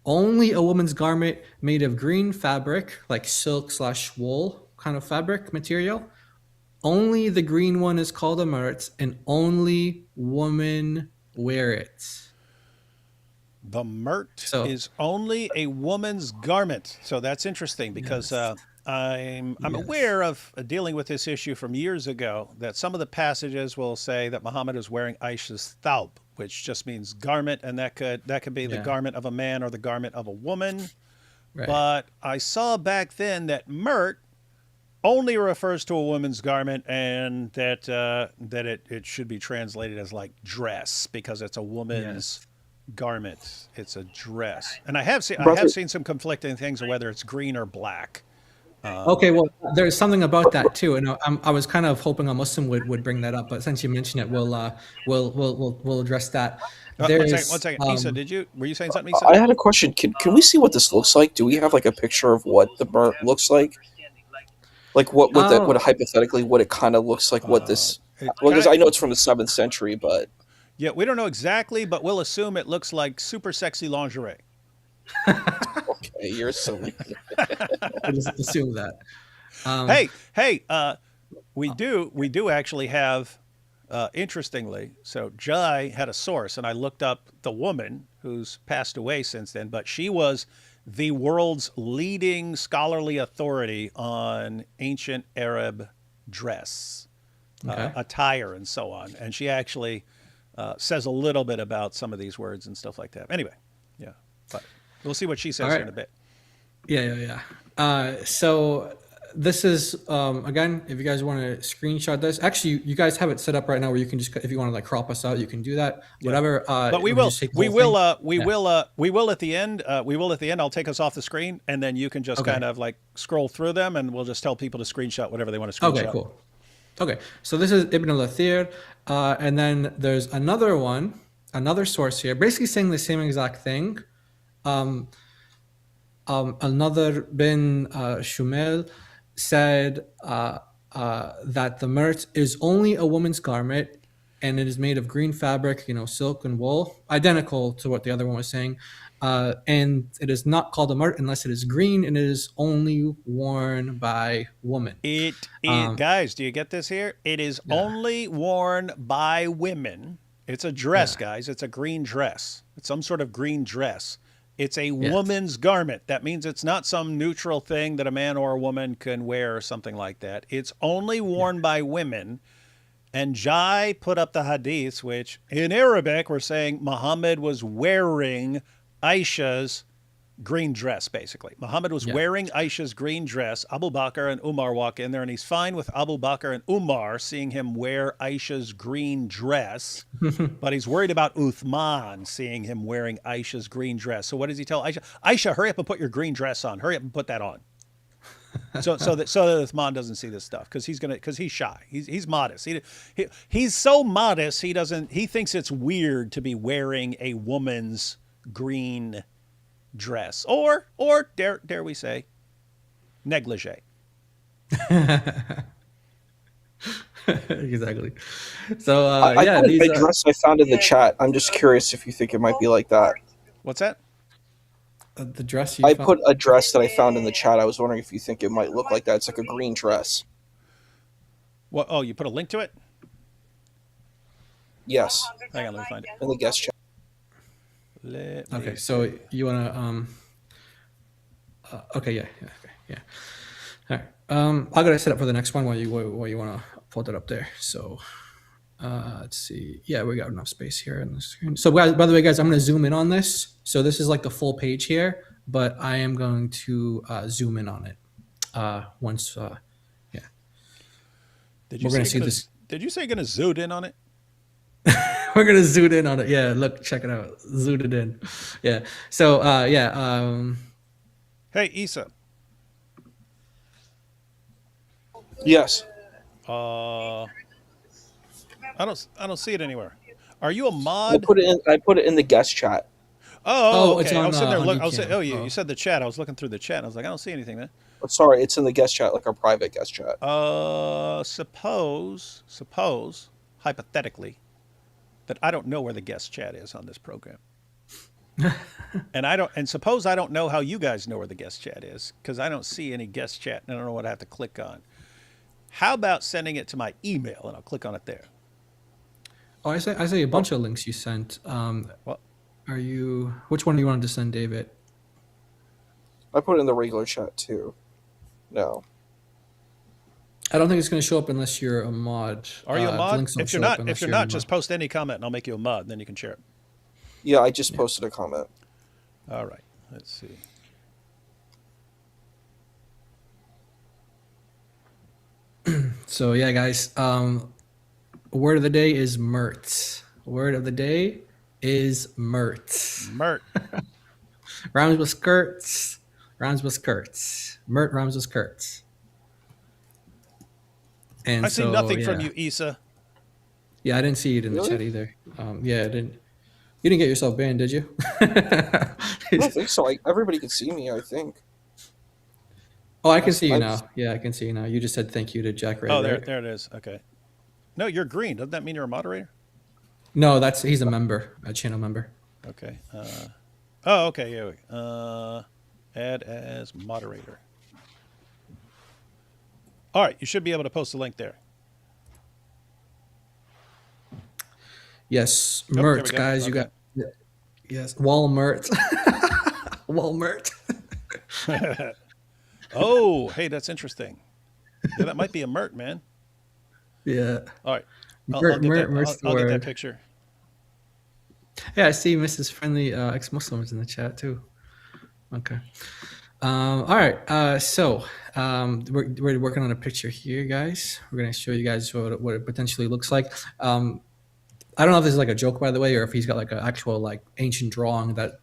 Only a woman's garment made of green fabric, like silk / wool kind of fabric material. Only the green one is called a murt, and only women wear it. The murt So is only a woman's garment. So that's interesting because yes, I'm yes, aware of dealing with this issue from years ago that some of the passages will say that Muhammad is wearing Aisha's thawb, which just means garment, and that could be the yeah, garment of a man or the garment of a woman. right, But I saw back then that murt only refers to a woman's garment, and that it should be translated as like dress because it's a woman's yes. garment. It's a dress, and I have Brother, seen some conflicting things of whether it's green or black. Okay, well, there's something about that too, and I was kind of hoping a Muslim would bring that up, but since you mentioned it, we'll address that. One second, one There's second. Isa, were you saying something, Isa? I had a question. Can we see what this looks like? Do we have like a picture of what the burnt looks like? Like what oh hypothetically what it kind of looks like? What Uh, this? it Well, kind because of I know it's from the 7th century, but yeah, we don't know exactly, but we'll assume it looks like super sexy lingerie. okay, you're so. I just assume that. Um, Hey, we do actually have, interestingly. So Jai had a source, and I looked up the woman who's passed away since then, but she was the world's leading scholarly authority on ancient Arab dress, okay. attire, and so on. And she actually says a little bit about some of these words and stuff like that. Anyway, yeah, but we'll see what she All says here right. in a bit. Yeah. So this is again, if you guys want to screenshot this, actually, you guys have it set up right now where you can just, if you want to like crop us out, you can do that. Yeah. Whatever. But we Or will, just take the we whole will, thing. we Yeah. will, we will at the end. We will at the end. I'll take us off the screen, and then you can just Okay. kind of like scroll through them, and we'll just tell people to screenshot whatever they want to Okay. screenshot. Cool. Okay. So this is Ibn al-Athir, and then there's another one, another source here, basically saying the same exact thing. Um, Another bin Shumel said that the murt is only a woman's garment, and it is made of green fabric, silk and wool, identical to what the other one was saying. And it is not called a murt unless it is green, and it is only worn by women. Guys, do you get this here? It is Yeah, only worn by women. It's a dress, yeah, guys. It's a green dress. It's some sort of green dress. It's a yes, woman's garment. That means it's not some neutral thing that a man or a woman can wear or something like that. It's only yeah, worn by women. And Jai put up the hadiths, which in Arabic we're saying Muhammad was wearing Aisha's green dress, basically. Muhammad was yeah. wearing Aisha's green dress. Abu Bakr and Umar walk in there, and he's fine with Abu Bakr and Umar seeing him wear Aisha's green dress, but he's worried about Uthman seeing him wearing Aisha's green dress. So what does he tell Aisha? Aisha, hurry up and put your green dress on. Hurry up and put that on. So that Uthman doesn't see this stuff because he's shy. He's modest. He's so modest he thinks it's weird to be wearing a woman's green dress or dare we say negligee. Exactly. So I yeah, put these a dress I found in the chat. I'm just curious if you think it might be like that. What's that? the dress you I found. put a dress that I found in the chat. I was wondering if you think it might look like that. It's like a green dress. What? Oh, you put a link to it? Yes, Hang on, let me find it. in the guest chat. Let Okay, me so you wanna okay, yeah. All right. I gotta set up for the next one while you wanna pull that up there. So let's see. Yeah, we got enough space here on the screen. So guys, by the way, guys, I'm gonna zoom in on this. So this is like the full page here, but I am going to zoom in on it once. Did you We're say gonna see this. Did you say you're gonna zoom in on it? We're gonna zoom in on it. Yeah, look, check it out. Zoomed it in. Yeah. So yeah. Hey, Issa. Yes. Uh, I don't see it anywhere. Are you a I mod? put it in. I put it in the guest chat. Oh, It's okay. I was sitting there. on Look, I was saying, Ecamm. oh, you Oh. said the chat. I was looking through the chat. And I was like, I don't see anything, man. Oh, sorry, it's in the guest chat, like our private guest chat. Suppose, hypothetically, that I don't know where the guest chat is on this program, and suppose I don't know how you guys know where the guest chat is because I don't see any guest chat and I don't know what I have to click on. How about sending it to my email and I'll click on it there? Oh, I say a bunch of links you sent. Well, Are you? Which one do you want to send, David? I put it in the regular chat too. No. I don't think it's going to show up unless you're a mod. are you a The mod? links don't If you're show up not, unless you're a mod. just post any comment and I'll make you a mod. And then you can share it. Yeah, I just Yeah. posted a comment. All right. Let's see. So yeah, guys. Word of the day is Mertz. Word of the day is Mertz. Mert. Rhymes with skirts. Rhymes with skirts. Mert rhymes with skirts. And I see nothing from yeah. you, Issa. Yeah, I didn't see it in the Really? chat either. Yeah, I didn't. You didn't get yourself banned, did you? I don't think so. Everybody can see me, I think. Oh, I can see you I- now. Yeah, I can see you now. You just said thank you to Jack Ray. Oh, there, right? there it is. Okay. No, you're green. Doesn't that mean you're a moderator? No, he's a member, a channel member. Okay. Oh, okay. Yeah. Add as moderator. All right. You should be able to post a link there. Yes, Yep, there we Mert, go. guys, you Okay. got yes, Walmart, Walmart. Oh, hey, that's interesting. Yeah, that might be a Mert, man. Yeah, All right. Mert, Mert's the I'll get that word. picture. Yeah, I see Mrs. Friendly ex-Muslims in the chat too. Okay. All right. So we're working on a picture here, guys. We're gonna show you guys what it potentially looks like. I don't know if this is like a joke, by the way, or if he's got like an actual like ancient drawing that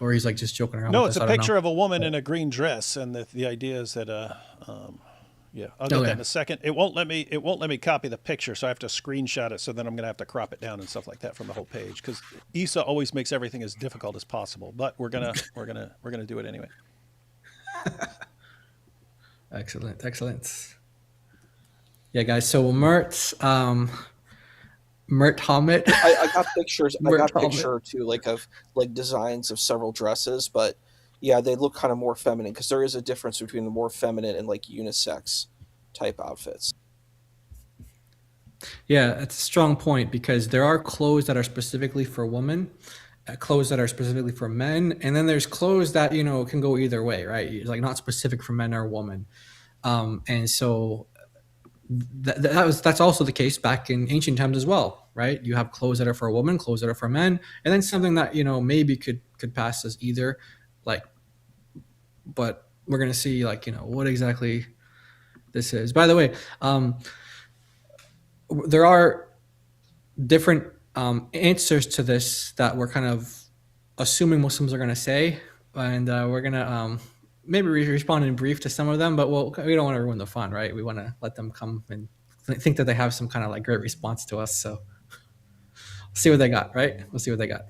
or he's like just joking around. No, with it's us. a I don't picture know. of a woman in a green dress, and the idea is that yeah, I'll get Okay. that in a second. It won't let me copy the picture, so I have to screenshot it. So then I'm gonna have to crop it down and stuff like that from the whole page because Issa always makes everything as difficult as possible. But we're gonna do it anyway. Excellent. Yeah, guys. So Mert Hamid. I got pictures. I Mert got Hamid. picture too, like of like designs of several dresses, but yeah, they look kind of more feminine because there is a difference between the more feminine and like unisex type outfits. Yeah, it's a strong point because there are clothes that are specifically for women, clothes that are specifically for men, and then there's clothes that can go either way, right? It's like not specific for men or women, and so that's also the case back in ancient times as well, right? You have clothes that are for women, clothes that are for men, and then something that maybe could pass as either, like, but we're gonna see like what exactly this is. By the way, there are different answers to this that we're kind of assuming Muslims are going to say, and we're going to maybe respond in brief to some of them, but we don't want to ruin the fun, right? We want to let them come and think that they have some kind of like great response to us. So see what they got, right? We'll see what they got.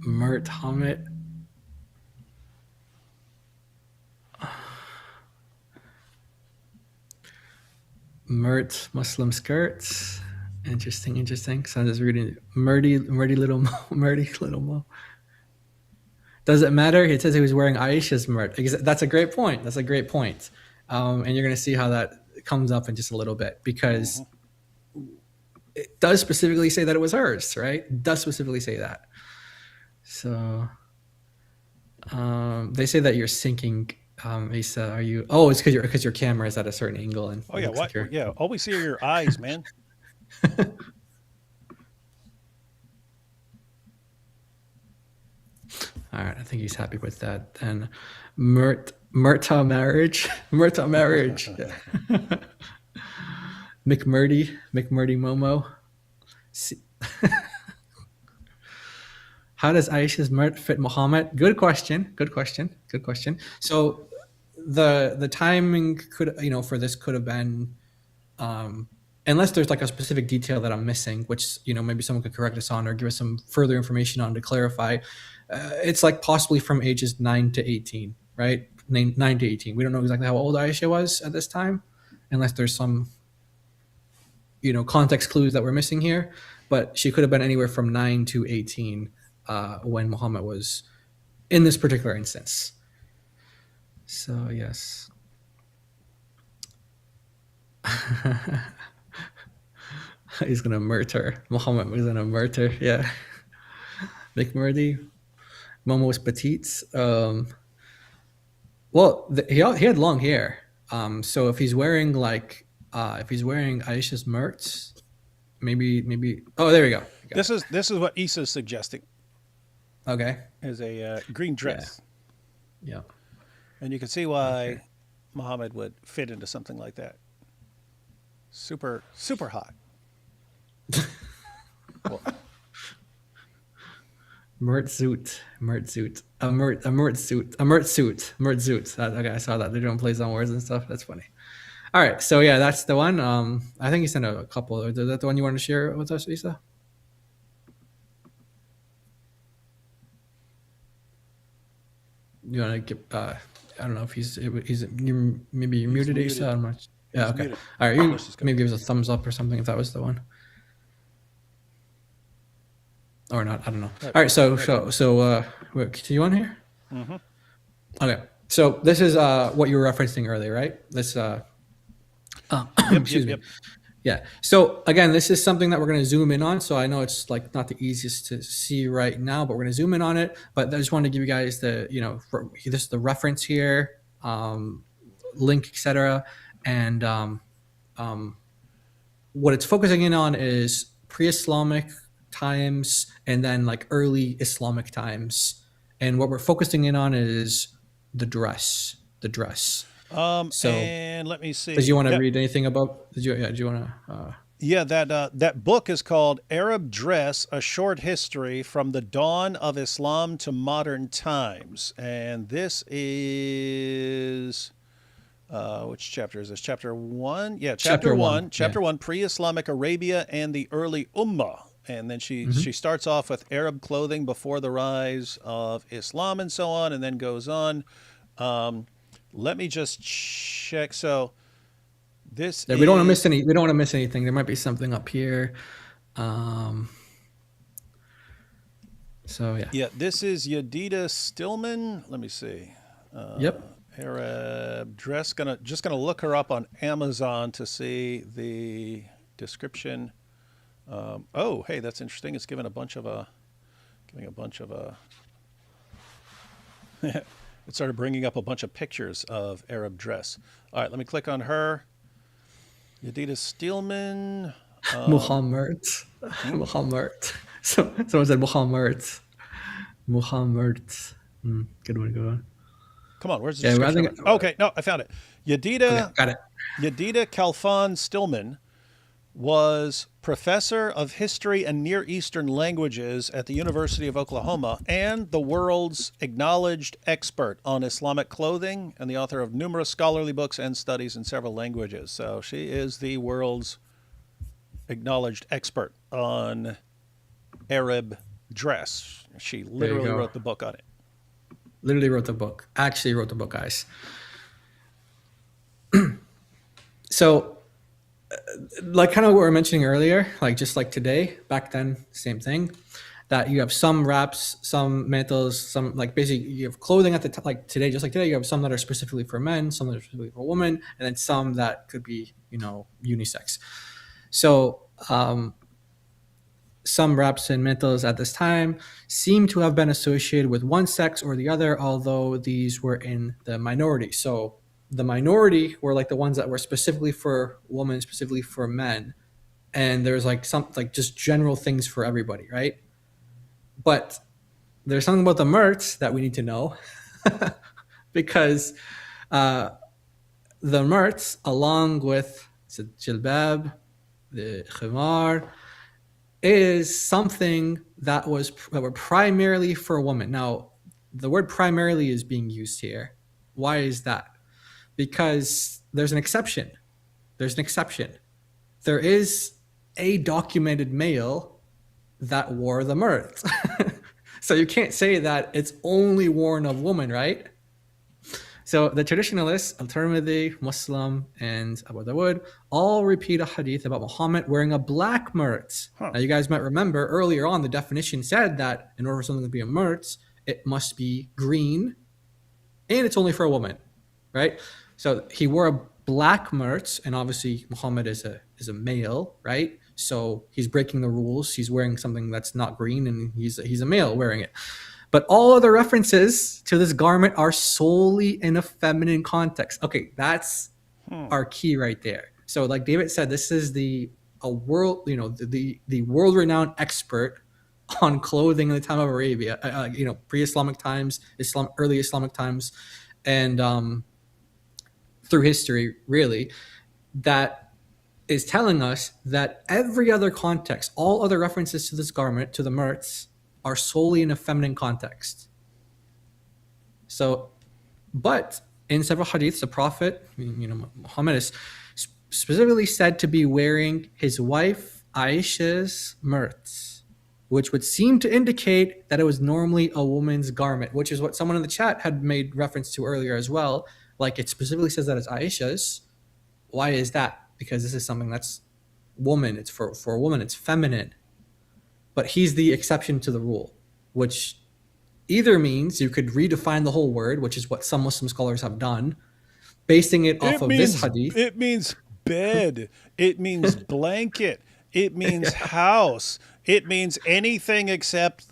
Mert Hamid. Mert Muslim skirts. Interesting. So I'm just reading Murdy little Mo. Does it matter? It says he was wearing Aisha's Mert. That's a great point. And you're going to see how that comes up in just a little bit because it does specifically say that it was hers, right? It does specifically say that. So they say that you're syncing. Asa, are you? Oh, it's because your camera is at a certain angle and. Oh yeah, what? Yeah, all we see are your eyes, man. All right, I think he's happy with that. And Mert Murtaugh marriage. Murtaugh marriage. McMurdy Momo. How does Aisha's Mert fit Muhammad? Good question. So the timing could, for this could have been, unless there's like a specific detail that I'm missing, which, maybe someone could correct us on or give us some further information on to clarify. It's like possibly from ages 9 to 18, right? 9 to 18. We don't know exactly how old Aisha was at this time, unless there's some, context clues that we're missing here. But she could have been anywhere from 9 to 18 when Muhammad was in this particular instance. So, yes. He's going to murder. Muhammad was going to murder. Yeah. McMurdy. Momo's petites. He had long hair. So if he's wearing Aisha's Mertz, maybe. Oh, there we go. This is what Issa's suggesting. Okay. Is a green dress. Yeah. And you can see why Muhammad would fit into something like that. Super, super hot. Well, Mert suit. A Mert suit. Okay, I saw that. They're doing plays on words and stuff. That's funny. All right, so yeah, that's the one. I think you sent a couple. Is that the one you wanted to share with us, Isa? You want to give? I don't know if he's maybe you're muted, Isa. I'm not. Yeah. Okay. Muted. All right. You maybe give us a thumbs up or something if that was the one. Or not, I don't know. All right, so continue on here. Mm-hmm. Okay, so this is what you were referencing earlier, right? This, excuse me. Yeah. So again, this is something that we're going to zoom in on. So I know it's like not the easiest to see right now, but we're going to zoom in on it. But I just wanted to give you guys the, this is the reference here, link, etc. And what it's focusing in on is pre-Islamic times and then like early Islamic times, and what we're focusing in on is the dress. So, and let me see. Did you want to read anything about? Did you want to? Yeah, that book is called Arab Dress: A Short History from the Dawn of Islam to Modern Times, and this is. Which chapter is this? Chapter 1? Yeah, chapter 1. Chapter 1, Pre-Islamic Arabia and the Early Ummah. And then she starts off with Arab clothing before the rise of Islam and so on, and then goes on. Let me just check. So this we don't want to miss any. We don't want to miss anything. There might be something up here. So yeah. Yeah, this is Yedida Stillman. Let me see. Yep. Arab dress. Just gonna look her up on Amazon to see the description. Oh, hey, that's interesting. It's giving a bunch of it started bringing up a bunch of pictures of Arab dress. All right, let me click on her. Yedida Stillman. Muhammad. So someone said Muhammad. Good one. Come on, where's the description? Okay, no, I found it. Yedida. Okay, got it. Yedida Khalfan Stillman was professor of history and Near Eastern languages at the University of Oklahoma and the world's acknowledged expert on Islamic clothing and the author of numerous scholarly books and studies in several languages. So she is the world's acknowledged expert on Arab dress. She literally wrote the book on it. Literally wrote the book. Actually wrote the book, guys. So, like kind of what we were mentioning earlier, like just like today, back then, same thing, that you have some wraps, some mantles, some like basically you have clothing at the like today, just like today, you have some that are specifically for men, some that are specifically for women, and then some that could be, unisex. So, some wraps and mantles at this time seem to have been associated with one sex or the other, although these were in the minority. So the minority were like the ones that were specifically for women, specifically for men. And there's like some like just general things for everybody, right? But there's something about the Mertz that we need to know because The merts, along with the jilbab, the khimar, is something that were primarily for women. Now, the word primarily is being used here. Why is that? Because there's an exception. There's an exception. There is a documented male that wore the mert. So you can't say that it's only worn of women, right? So the traditionalists, Al-Tirmidhi, Muslim, and Abu Dawud, all repeat a hadith about Muhammad wearing a black mert. Now you guys might remember earlier on the definition said that in order for something to be a mert, it must be green, and it's only for a woman, right? So he wore a black mert, and obviously Muhammad is a male, right? So he's breaking the rules. He's wearing something that's not green, and he's a male wearing it. But all other references to this garment are solely in a feminine context. Okay, that's our key right there. So, like David said, this is the world world-renowned expert on clothing in the time of Arabia. Pre-Islamic times, early Islamic times, and through history, really, that is telling us that every other context, all other references to this garment, to the merts, are solely in a feminine context. So, but in several hadiths, the Prophet, Muhammad, is specifically said to be wearing his wife Aisha's merts, which would seem to indicate that it was normally a woman's garment, which is what someone in the chat had made reference to earlier as well. Like, it specifically says that it's Aisha's. Why is that? Because this is something that's woman. It's for a woman. It's feminine. But he's the exception to the rule, which either means you could redefine the whole word, which is what some Muslim scholars have done, basing it off of this hadith. It means bed. It means blanket. It means house. It means anything except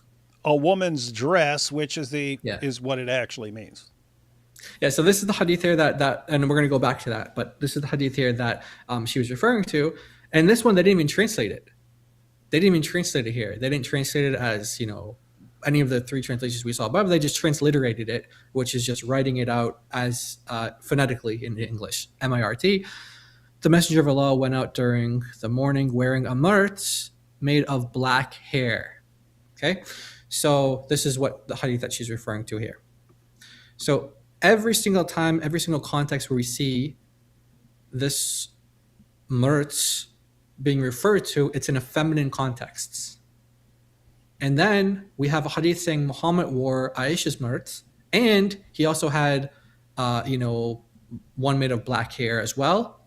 a woman's dress, which is what it actually means. Yeah, so this is the hadith here that and we're going to go back to that, but this is the hadith here that she was referring to. And this one, they didn't even translate it. They didn't even translate it here. They didn't translate it as, any of the three translations we saw above. They just transliterated it, which is just writing it out as phonetically in English, M-I-R-T. The Messenger of Allah went out during the morning wearing a mert made of black hair. Okay? So this is what the hadith that she's referring to here. So every single time, every single context where we see this mert being referred to, it's in a feminine context. And then we have a hadith saying Muhammad wore Aisha's mert, and he also had, one made of black hair as well.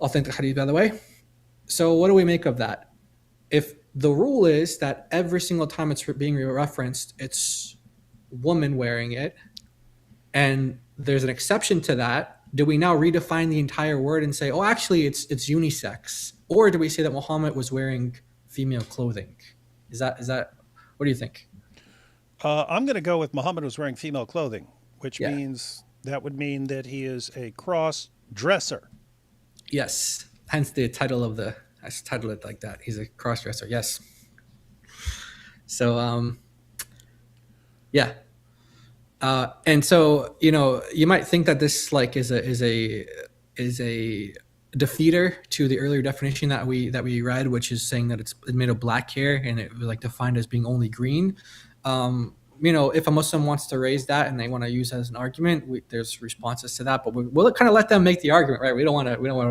Authentic hadith, by the way. So what do we make of that? If the rule is that every single time it's being referenced, it's woman wearing it, and there's an exception to that, do we now redefine the entire word and say, oh, actually, it's unisex? Or do we say that Muhammad was wearing female clothing? Is that what do you think? I'm going to go with Muhammad was wearing female clothing, which means that would mean that he is a cross dresser. Yes. Hence the title of I titled it like that. He's a cross dresser. Yes. So, yeah. And so, you might think that this is a defeater to the earlier definition that we read, which is saying that it's made of black hair and it was defined as being only green. If a Muslim wants to raise that and they want to use it as an argument, there's responses to that, but we'll kind of let them make the argument, right? We don't want to, we don't want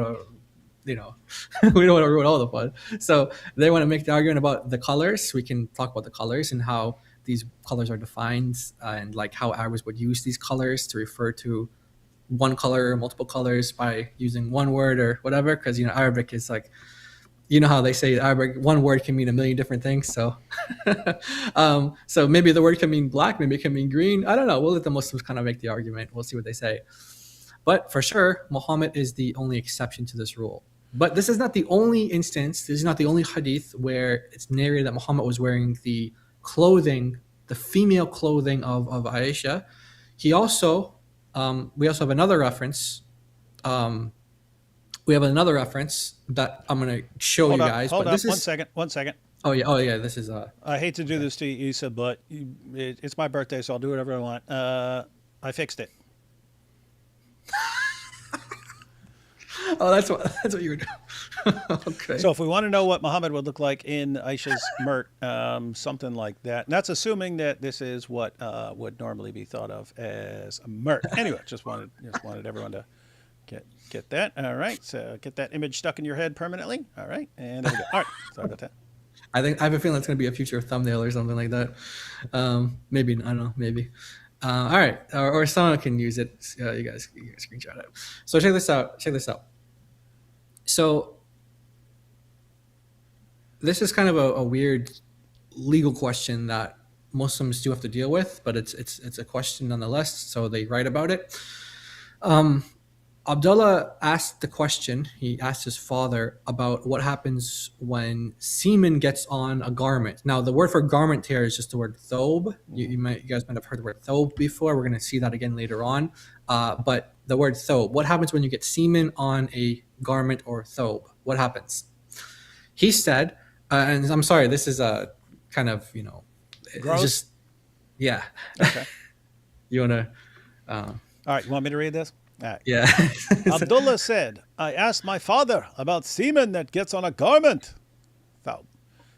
to ruin all the fun. So they want to make the argument about the colors. We can talk about the colors and how these colors are defined and how Arabs would use these colors to refer to one color or multiple colors by using one word or whatever. Because, Arabic is how they say Arabic, one word can mean a million different things. So, so maybe the word can mean black, maybe it can mean green. I don't know. We'll let the Muslims kind of make the argument. We'll see what they say. But for sure, Muhammad is the only exception to this rule. But this is not the only instance. This is not the only hadith where it's narrated that Muhammad was wearing the clothing, the female clothing of Aisha. He also, we also have another reference. We have another reference that I'm going to show you guys. Hold up, one second. Oh yeah, this is. I hate to do this to you, Issa, but it's my birthday, so I'll do whatever I want. I fixed it. Oh, that's what you were doing. Okay. So if we want to know what Muhammad would look like in Aisha's Mert, something like that. And that's assuming that this is what would normally be thought of as a Mert. Anyway, just wanted everyone to get that. All right. So get that image stuck in your head permanently. All right. And there we go. All right. Sorry about that. I have a feeling it's going to be a future thumbnail or something like that. Maybe, I don't know, maybe. All right, or someone can use it. You guys screenshot it. So check this out. So this is kind of a weird legal question that Muslims do have to deal with, but it's a question nonetheless. So they write about it. Abdullah asked the question. He asked his father about what happens when semen gets on a garment. Now, the word for garment here is just the word thobe. You guys might have heard the word thobe before. We're going to see that again later on. But the word thobe. What happens when you get semen on a garment or thobe? What happens? He said, and I'm sorry, this is a kind of Gross? just yeah. Okay. You wanna? All right. You want me to read this? All right. Yeah. Abdullah said, I asked my father about semen that gets on a garment. Thou.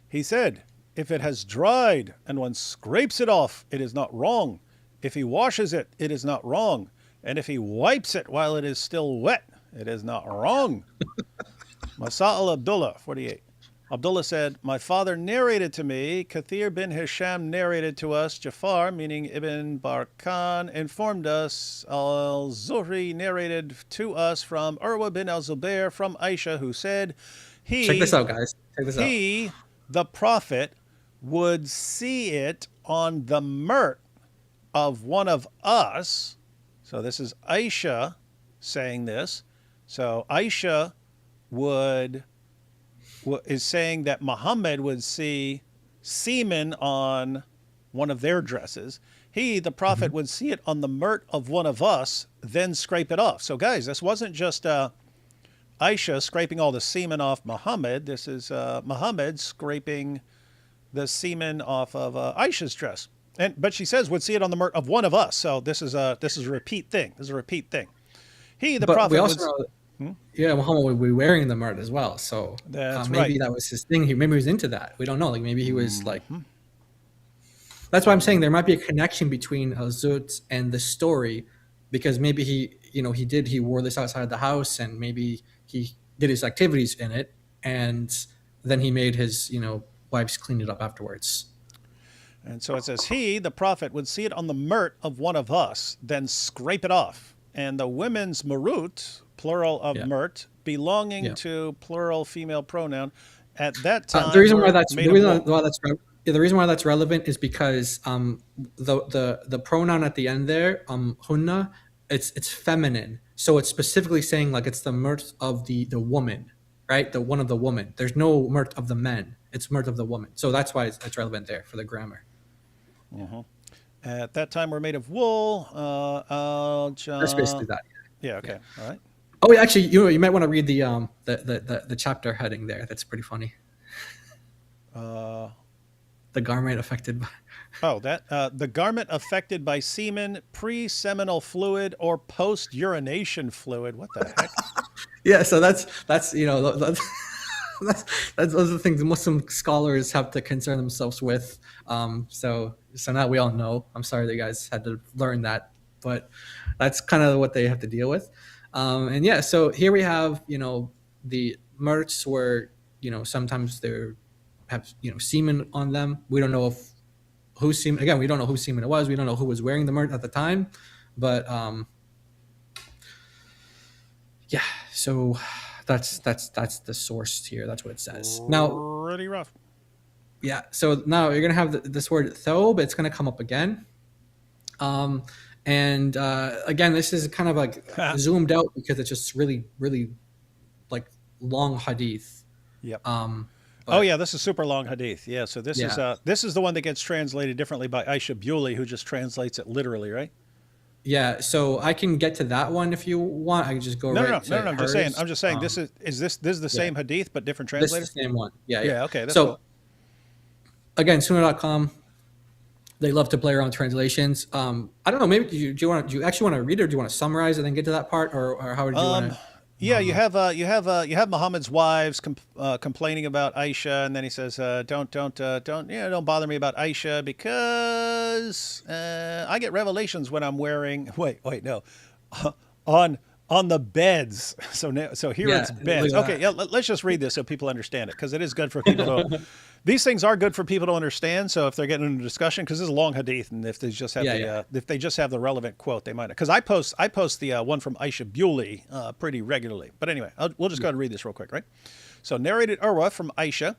He said, if it has dried and one scrapes it off, it is not wrong. If he washes it, it is not wrong. And if he wipes it while it is still wet, it is not wrong. Masa'al Abdullah, 48. Abdullah said, my father narrated to me, Kathir bin Hisham narrated to us, Jafar, meaning Ibn Barkan, informed us, Al-Zuhri narrated to us from Urwa bin al-Zubair from Aisha, who said, Check this out, guys. Check this out. He, the Prophet, would see it on the mert of one of us. So this is Aisha saying this. So Aisha is saying that Muhammad would see semen on one of their dresses. He, the Prophet, would see it on the mert of one of us, then scrape it off. So guys, this wasn't just Aisha scraping all the semen off Muhammad. This is Muhammad scraping the semen off of Aisha's dress. But she says would see it on the mert of one of us. So this is a repeat thing. This is a repeat thing. He, the Prophet, we also know, Muhammad would be wearing the mert as well. So That's maybe right. that was his thing. Maybe he was into that. We don't know. Like maybe he was like. That's why I'm saying there might be a connection between Zut and the story, because maybe he wore this outside of the house, and maybe he did his activities in it, and then he made his wives clean it up afterwards. And so it says, he, the Prophet, would see it on the mert of one of us, then scrape it off. And the women's marut, plural of mert, belonging to plural female pronoun, at that time. The reason why that's relevant is because the pronoun at the end there, hunna, it's feminine. So it's specifically saying like it's the mert of the woman, right? The one of the woman. There's no mert of the men. It's mert of the woman. So that's why it's relevant there for the grammar. At that time, we're made of wool. That's basically that. Yeah. Okay. Yeah. All right. Oh, actually, you might want to read the chapter heading there. That's pretty funny. The garment affected by. Oh, the garment affected by semen, pre-seminal fluid, or post-urination fluid. What the heck? Yeah. So that's that's those are the things Muslim scholars have to concern themselves with. So now we all know. I'm sorry that you guys had to learn that, but that's kind of what they have to deal with. And yeah, so here we have the merts where sometimes they have semen on them. We don't know whose semen. Again, we don't know whose semen it was. We don't know who was wearing the mert at the time, but yeah. So that's the source here. That's what it says. Now, pretty rough. Yeah. So now you're gonna have this word thobe. It's gonna come up again. And again, this is kind of like zoomed out because it's just really, really like long hadith. Yep. But, oh yeah, this is super long hadith. Yeah. So this is the one that gets translated differently by Aisha Bewley, who just translates it literally, right? Yeah. So I can get to that one if you want. I can just go No. I'm just saying. This is the same hadith but different translator. This is the same one. Yeah. Yeah. Okay. That's so cool. Again, Sunnah.com. They love to play around with translations. I don't know. Maybe do you actually want to read it, or do you want to summarize and then get to that part, or how would you want to? Yeah, you have Muhammad's wives complaining about Aisha, and then he says, don't bother me about Aisha because I get revelations when I'm wearing. Wait, no, on on the beds. So here Yeah, it's look beds. at Okay, that. yeah, let's just read this so people understand it because it is good for people to. These things are good for people to understand. So if they're getting into discussion, because this is a long hadith, and if they just have Yeah, yeah. if they just have the relevant quote, they might. Because I post the one from Aisha Bewley pretty regularly. But anyway, we'll just go ahead and read this real quick, right? So narrated Urwa from Aisha,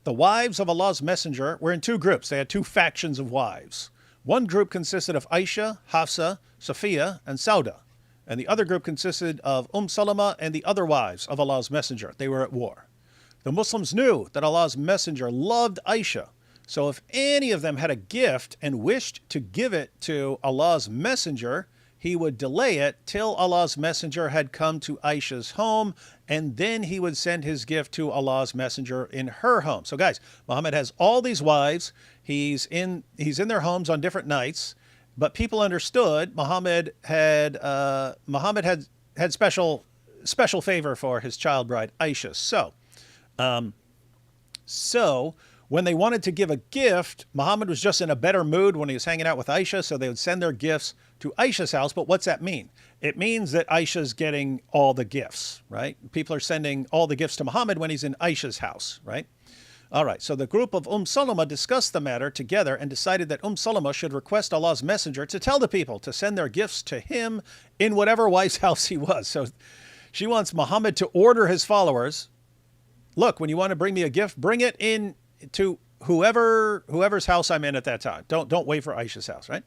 the wives of Allah's Messenger were in two groups. They had two factions of wives. One group consisted of Aisha, Hafsa, Safiya, and Sauda, and the other group consisted of Salama and the other wives of Allah's Messenger. They were at war. The Muslims knew that Allah's Messenger loved Aisha, so if any of them had a gift and wished to give it to Allah's Messenger, he would delay it till Allah's Messenger had come to Aisha's home, and then he would send his gift to Allah's Messenger in her home. So guys, Muhammad has all these wives. He's in their homes on different nights, but people understood Muhammad had special favor for his child bride Aisha. So when they wanted to give a gift, Muhammad was just in a better mood when he was hanging out with Aisha, so they would send their gifts to Aisha's house. But what's that mean? It means that Aisha's getting all the gifts, right? People are sending all the gifts to Muhammad when he's in Aisha's house, right? All right, so the group of Salama discussed the matter together and decided that Salama should request Allah's Messenger to tell the people to send their gifts to him in whatever wife's house he was. So she wants Muhammad to order his followers, look, when you want to bring me a gift, bring it in to whoever's house I'm in at that time. Don't wait for Aisha's house, right?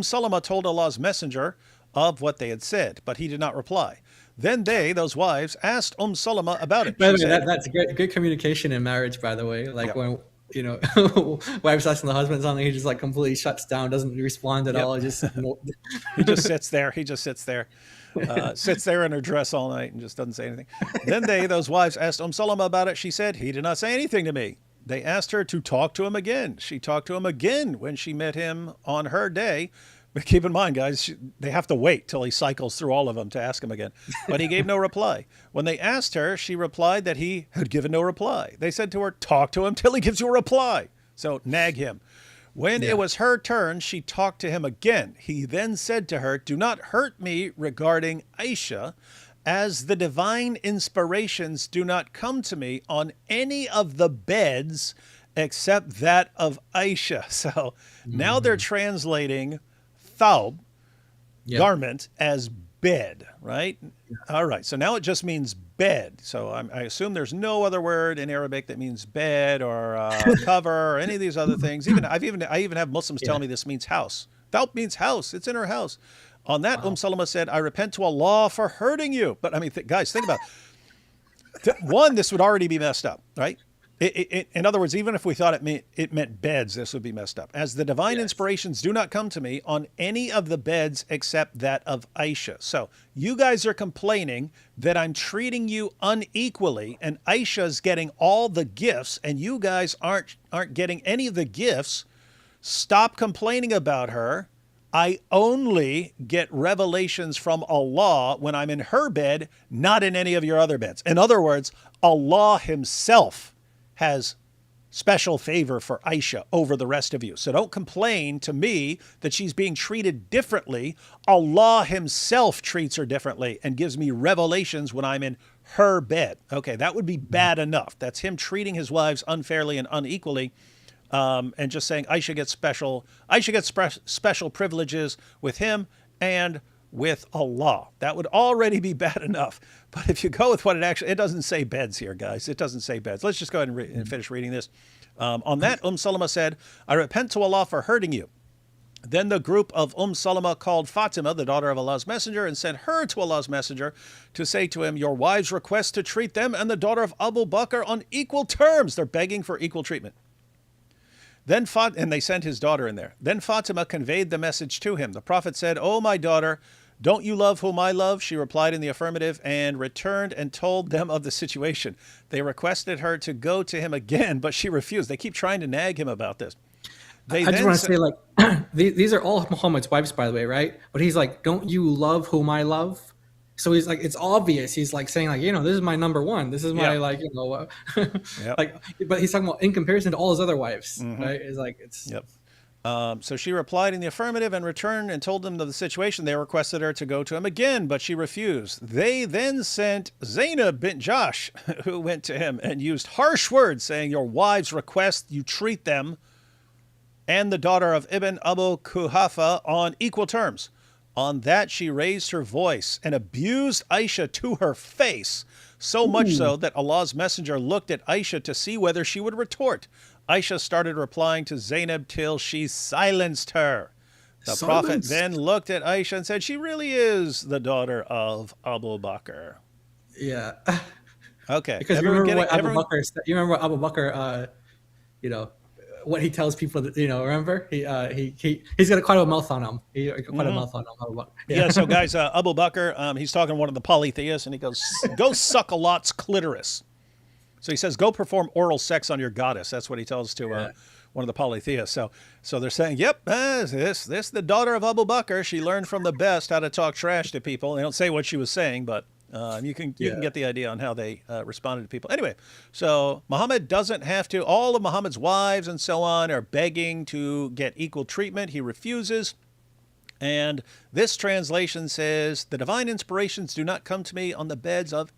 Salama told Allah's Messenger of what they had said, but he did not reply. Then those wives, asked Salama about it. By the She way, said, that's good communication in marriage. By the way, like Yep. when wife's asking the husband something, he just like completely shuts down, doesn't respond at Yep. all. He just sits there. Sits there in her dress all night and just doesn't say anything. Then those wives, asked Salama about it. She said, he did not say anything to me. They asked her to talk to him again. She talked to him again when she met him on her day. But keep in mind, guys, they have to wait till he cycles through all of them to ask him again. But he gave no reply. When they asked her, she replied that he had given no reply. They said to her, talk to him till he gives you a reply. So nag him. When Yeah. it was her turn, she talked to him again. He then said to her, do not hurt me regarding Aisha, as the divine inspirations do not come to me on any of the beds except that of Aisha. So now they're translating thawb, Yeah. garment, as bed, right? All right. So now it just means bed. So I assume there's no other word in Arabic that means bed or cover or any of these other things. I even have Muslims tell Yeah. me this means house. Thawb means house. It's in her house. On that, Wow. Salama said, I repent to Allah for hurting you. But I mean, guys, think about it. One, this would already be messed up, right? In other words, even if we thought it meant beds, this would be messed up. As the divine Yes. inspirations do not come to me on any of the beds except that of Aisha. So you guys are complaining that I'm treating you unequally, and Aisha's getting all the gifts, and you guys aren't getting any of the gifts. Stop complaining about her. I only get revelations from Allah when I'm in her bed, not in any of your other beds. In other words, Allah himself has special favor for Aisha over the rest of you. So don't complain to me that she's being treated differently. Allah himself treats her differently and gives me revelations when I'm in her bed. Okay, that would be bad enough. That's him treating his wives unfairly and unequally. And just saying Aisha gets special privileges with him and with Allah. That would already be bad enough. But if you go with what it doesn't say beds here, guys. It doesn't say beds. Let's just go ahead and finish reading this. On that, Salama said, I repent to Allah for hurting you. Then the group of Salama called Fatima, the daughter of Allah's Messenger, and sent her to Allah's Messenger to say to him, your wives request to treat them and the daughter of Abu Bakr on equal terms. They're begging for equal treatment. And they sent his daughter in there. Then Fatima conveyed the message to him. The Prophet said, oh, my daughter, don't you love whom I love? She replied in the affirmative and returned and told them of the situation. They requested her to go to him again, but she refused. They keep trying to nag him about this. I just want to say, like, these are all Muhammad's wives, by the way, right? But he's like, don't you love whom I love? So he's like, it's obvious. He's like saying like, this is my number one. This is my Yeah. like, Yep. like, but he's talking about in comparison to all his other wives, Mm-hmm. right? It's like, it's, Yep. So she replied in the affirmative and returned and told them of the situation. They requested her to go to him again, but she refused. They then sent Zainab bint Josh, who went to him and used harsh words, saying, "Your wives request you treat them and the daughter of Ibn Abu Kuhafa on equal terms." On that, she raised her voice and abused Aisha to her face, so much so that Allah's messenger looked at Aisha to see whether she would retort. Aisha started replying to Zainab till she silenced her. The Prophet Silence. then looked at Aisha and said, "She really is the daughter of Abu Bakr." yeah. Okay. Because you remember what Abu Bakr, you know, what he tells people, remember? He's got quite a mouth on him. He got quite a mouth on him, Abu Bakr. Yeah, so guys, Abu Bakr, he's talking to one of the polytheists, and he goes, "Go suck a lot's clitoris." So he says, "Go perform oral sex on your goddess." That's what he tells to one of the polytheists. So they're saying, "Yep, this the daughter of Abu Bakr. She learned from the best how to talk trash to people." They don't say what she was saying, but you can get the idea on how they responded to people. Anyway, so Muhammad doesn't have to. All of Muhammad's wives and so on are begging to get equal treatment. He refuses. And this translation says, "The divine inspirations do not come to me on the beds of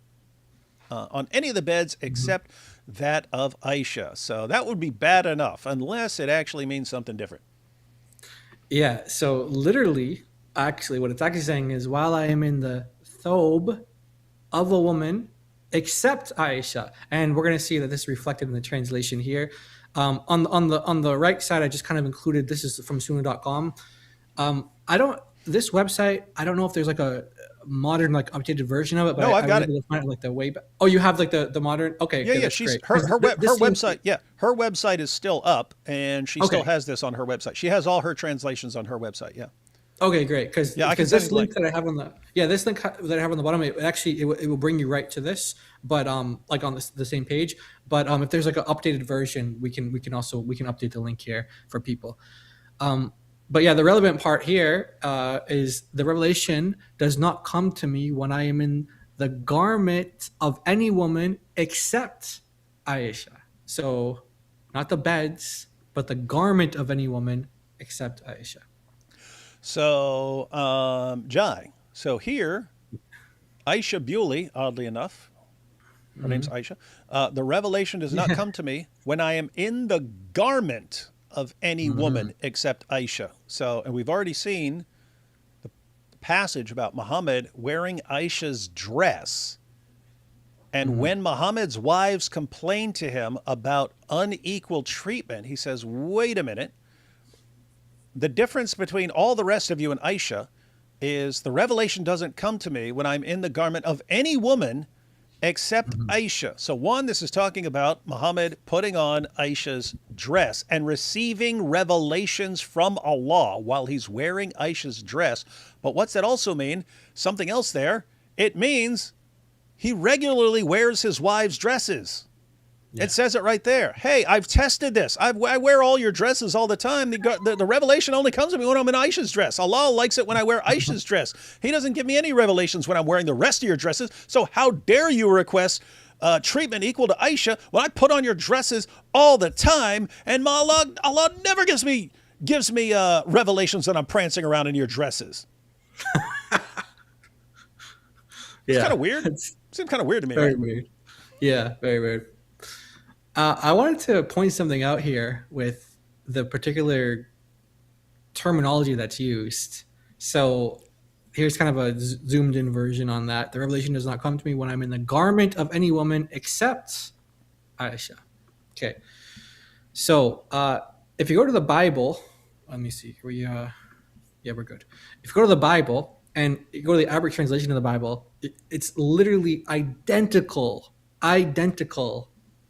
on any of the beds except that of Aisha." So that would be bad enough, unless it actually means something different. Yeah. So literally, actually, what it's actually saying is, while I am in the thobe of a woman, except Aisha, and we're going to see that this is reflected in the translation here. On the right side, I just kind of included. This is from Sunnah.com. This website, I don't know if there's like a modern, like updated version of it, but No, I've got it. Find it like the way back. Oh, you have like the modern. Okay, Yeah, okay, yeah. that's She's great. her This seems- website. Yeah, her website is still up, and she still Okay. has this on her website. She has all her translations on her website. Yeah. Okay, great. Because Yeah, I can send this you the link that I have on the this link that I have on the bottom, it will bring you right to this, but like on the same page. But if there's like an updated version, we can update the link here for people. But yeah, the relevant part here is the revelation does not come to me when I am in the garment of any woman except Aisha. So not the beds, but the garment of any woman except Aisha. So, Jai. So here, Aisha Bewley, oddly enough, her name's Aisha. The revelation does not come to me when I am in the garment of any woman except Aisha. So, and we've already seen the passage about Muhammad wearing Aisha's dress. And when Muhammad's wives complained to him about unequal treatment, he says, "Wait a minute. The difference between all the rest of you and Aisha is the revelation doesn't come to me when I'm in the garment of any woman except Aisha." So one, this is talking about Muhammad putting on Aisha's dress and receiving revelations from Allah while he's wearing Aisha's dress. But what's that also mean? Something else there. It means he regularly wears his wives' dresses. Yeah. It says it right there. Hey, I've tested this. I wear all your dresses all the time. The revelation only comes to me when I'm in Aisha's dress. Allah likes it when I wear Aisha's dress. He doesn't give me any revelations when I'm wearing the rest of your dresses. So how dare you request treatment equal to Aisha when I put on your dresses all the time, and Allah never gives me revelations when I'm prancing around in your dresses. It's kind of weird. It seems kind of weird to me. Very weird. Yeah, very weird. I wanted to point something out here with the particular terminology that's used. So here's kind of a zoomed in version on that. The revelation does not come to me when I'm in the garment of any woman except Aisha. Okay. So if you go to the Bible, let me see. Yeah, we're good. If you go to the Bible and you go to the Arabic translation of the Bible, it's literally identical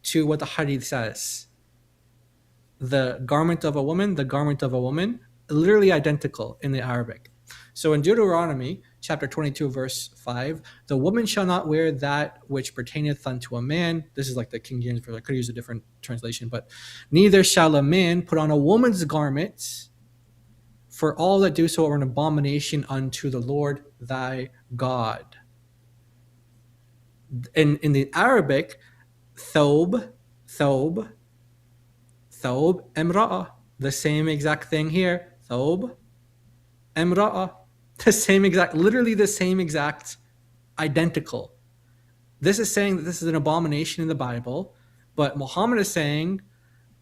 to what the hadith says. The garment of a woman, literally identical in the Arabic. So in Deuteronomy chapter 22, verse 5, the woman shall not wear that which pertaineth unto a man. This is like the King James version. I could use a different translation, but neither shall a man put on a woman's garment, for all that do so are an abomination unto the Lord thy God. in the Arabic, thob, thob, thob, imra'a. The same exact thing here. Thob, imra'a. The same exact, literally the same exact, identical. This is saying that this is an abomination in the Bible, but Muhammad is saying,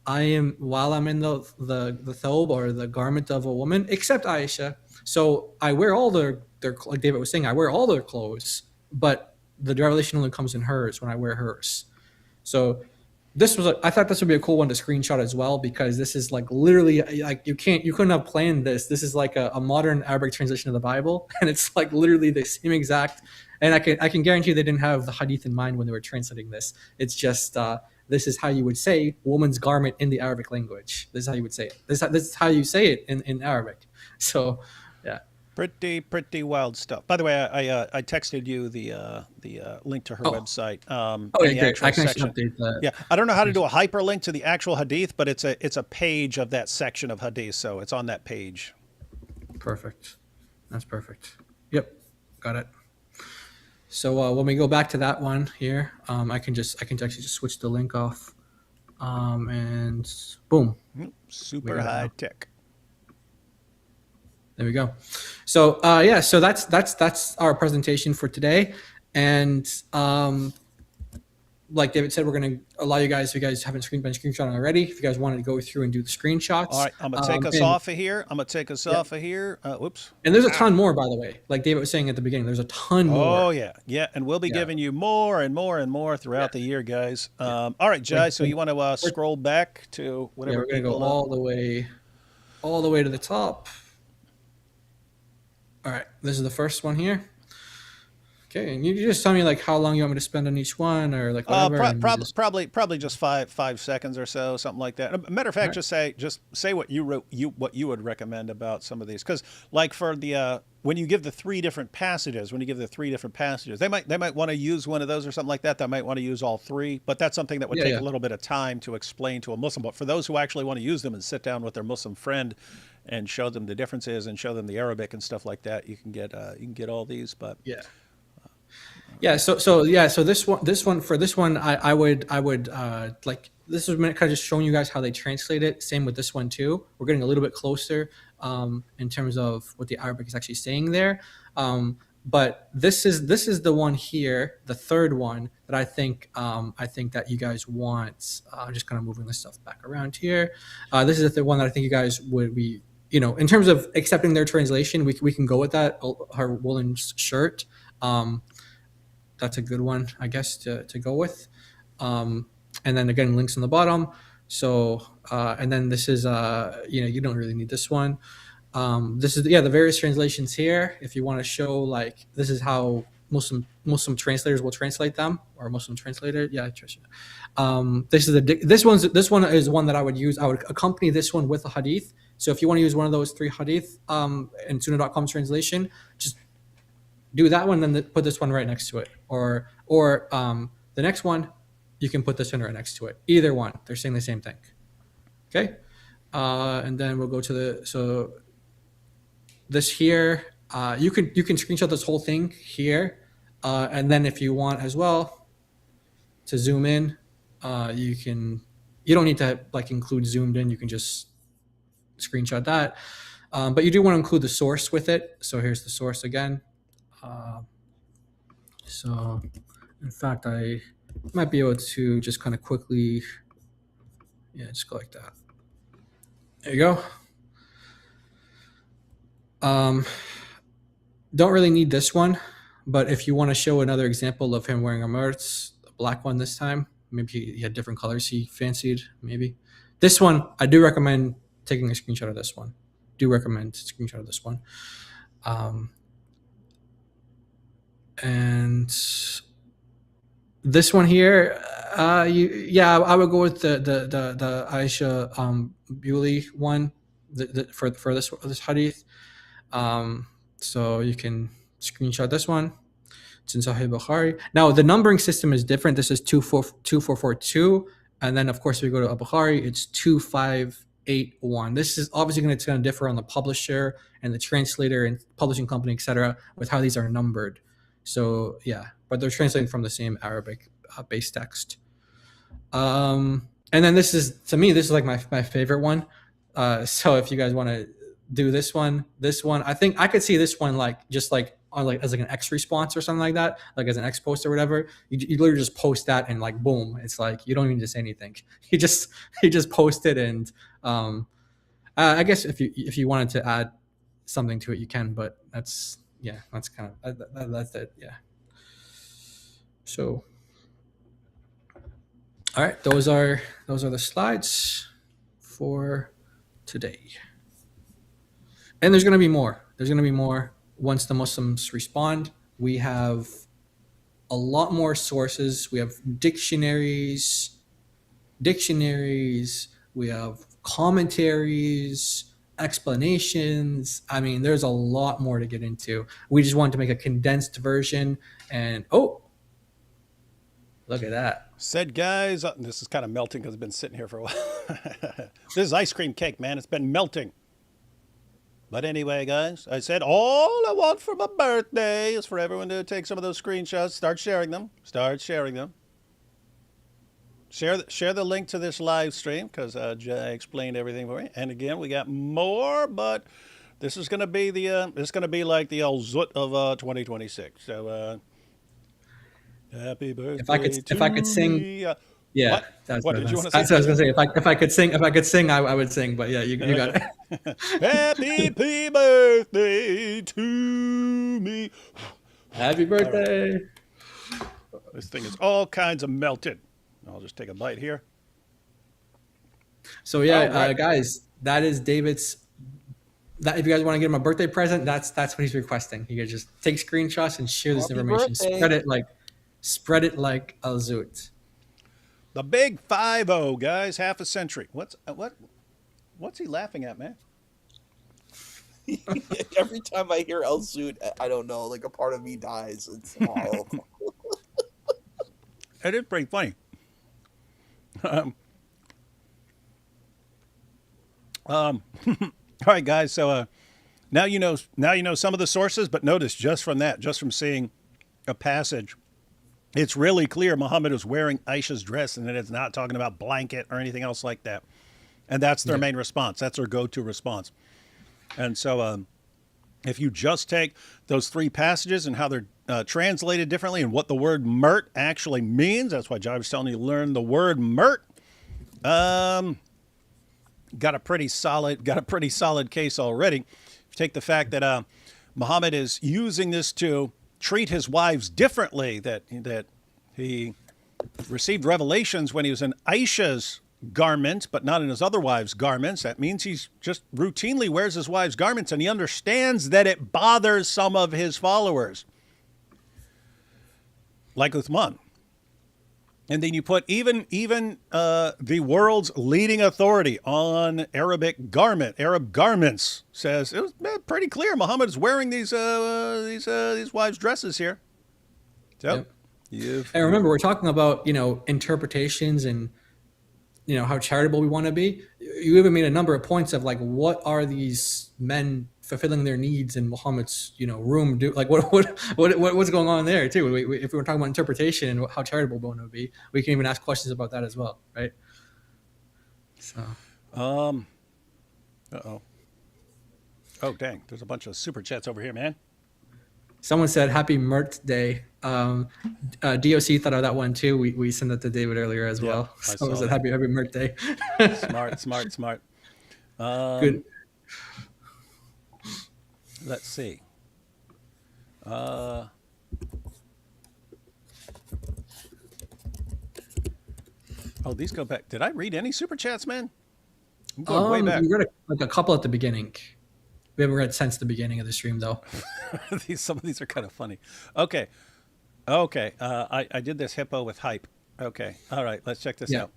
while I'm in the thobe, or the garment of a woman, except Aisha. So I wear all their, like David was saying, I wear all their clothes, but the revelation only comes in hers when I wear hers. So I thought this would be a cool one to screenshot as well, because this is like literally, like you couldn't have planned this. This is like a modern Arabic translation of the Bible, and it's like literally the same exact. And I can guarantee they didn't have the hadith in mind when they were translating this. It's just this is how you would say woman's garment in the Arabic language. This is how you would say it. This is how you say it in Arabic. So, yeah. Pretty wild stuff. By the way, I texted you the link to her website. Okay, great. I can actually update that. Yeah, I don't know how to do a hyperlink to the actual hadith, but it's a page of that section of hadith, so it's on that page. Perfect. That's perfect. Yep, got it. So when we go back to that one here, I can actually just switch the link off, and boom. Super high tech. There we go. So yeah, so that's our presentation for today, and like David said, we're going to allow you guys, if you guys haven't been screenshotting already, if you guys wanted to go through and do the screenshots. All right, I'm going to take us off of here. Whoops. And there's a ton more, by the way. Like David was saying at the beginning, there's a ton more. Oh, yeah. Yeah, and we'll be giving you more and more and more throughout the year, guys. All right, Jai, so you want to scroll back to whatever. Yeah, we're going to go all the way to the top. All right, this is the first one here. Okay, and you just tell me like how long you want me to spend on each one, or like whatever. Probably just five seconds or so, something like that. Matter of fact, just say what you wrote, what you would recommend about some of these, because like for the when you give the three different passages, they might want to use one of those or something like that. They might want to use all three, but that's something that would take a little bit of time to explain to a Muslim. But for those who actually want to use them and sit down with their Muslim friend and show them the differences and show them the Arabic and stuff like that, you can get all these. But So this one, I would like, this was kind of just showing you guys how they translate it. Same with this one too. We're getting a little bit closer in terms of what the Arabic is actually saying there. But this is the one here, the third one that I think that you guys want. I'm just kind of moving this stuff back around here. This is the one that I think you guys would be, in terms of accepting their translation, we can go with that. Her woolen shirt. That's a good one, I guess, to go with. And then again, links on the bottom. So, and then this is, you don't really need this one. This is, the various translations here. If you want to show, like, this is how Muslim translators will translate them, or Muslim translator. Yeah, this one is one that I would use. I would accompany this one with a hadith. So if you want to use one of those three hadith in Sunnah.com translation, just do that one, then put this one right next to it, or the next one, you can put this one right next to it. Either one, they're saying the same thing. Okay, and then we'll go to so this here. You can screenshot this whole thing here, and then if you want as well to zoom in, you can. You don't need to like include zoomed in. You can just screenshot that, but you do want to include the source with it. So here's the source again. So in fact, I might be able to just kind of quickly, just go like that. There you go. Don't really need this one, but if you want to show another example of him wearing a mertz, a black one this time, maybe he had different colors he fancied, maybe. This one, I do recommend taking a screenshot of this one. And this one here, I would go with the Aisha Bewley one for this hadith. So you can screenshot this one. It's in Sahih Bukhari. Now the numbering system is different. This is 2442, and then of course if you go to Bukhari, it's 2581. This is obviously going to differ on the publisher and the translator and publishing company, etc., with how these are numbered. So but they're translating from the same Arabic base text. And then this is like my favorite one. So if you guys want to do this one, I think I could see this one like just like on like as like an X response or something like that, like as an X post or whatever. You literally just post that and like boom, it's like you don't even just say anything. You just post it, and I guess if you wanted to add something to it, you can. But that's kind of that's it. Yeah. So, all right, those are the slides for today. And there's going to be more. There's going to be more once the Muslims respond. We have a lot more sources. We have dictionaries. We have commentaries, explanations. I mean, there's a lot more to get into. We just wanted to make a condensed version. And oh, look at that. Said guys, this is kind of melting because it's been sitting here for a while. This is ice cream cake, man. It's been melting. But anyway, guys, I said all I want for my birthday is for everyone to take some of those screenshots, start sharing them. Share the link to this live stream because Jay explained everything for you. And again, we got more, but this is going to be like the El Zut of 2026. So happy birthday! If I could sing. Yeah, what? That's what what did you want to say? I was going to say if I could sing, I would sing. But yeah, you got it. Happy birthday to me. Happy birthday. Right. This thing is all kinds of melted. I'll just take a bite here. So yeah, right. guys, that is David's. That if you guys want to get him a birthday present, that's what he's requesting. You can just take screenshots and share this Happy information. birthday. Spread it like Al Zut. The big 5-0, guys, half a century. What's he laughing at, man? Every time I hear El Zut, I don't know, like a part of me dies. It's horrible. It is pretty funny. All right, guys. So now you know some of the sources, but notice just from seeing a passage, it's really clear Muhammad is wearing Aisha's dress, and that it's not talking about blanket or anything else like that. And that's their main response. That's their go-to response. And so if you just take those three passages and how they're translated differently and what the word mert actually means, that's why Jai was telling you to learn the word mert. Got a pretty solid case already. If you take the fact that Muhammad is using this to treat his wives differently, that he received revelations when he was in Aisha's garment, but not in his other wives' garments. That means he's just routinely wears his wives' garments, and he understands that it bothers some of his followers, like Uthman. And then you put even the world's leading authority on Arab garments says it was pretty clear Muhammad is wearing these wives' dresses here. So, and remember, we're talking about interpretations and how charitable we want to be. You even made a number of points of like, what are these men fulfilling their needs in Muhammad's room do? Like what's going on there too? If we were talking about interpretation and how charitable we want to be, we can even ask questions about that as well, right? So oh dang, there's a bunch of super chats over here, man. Someone said happy Mert Day. DOC thought of that one too. We sent that to David earlier as well. Someone said happy Mert Day. Smart. Good. Let's see. These go back. Did I read any super chats, man? I'm going way back. We read a couple at the beginning. We haven't read since the beginning of the stream, though. Some of these are kind of funny. Okay. I did this hippo with hype. Okay. All right. Let's check this out.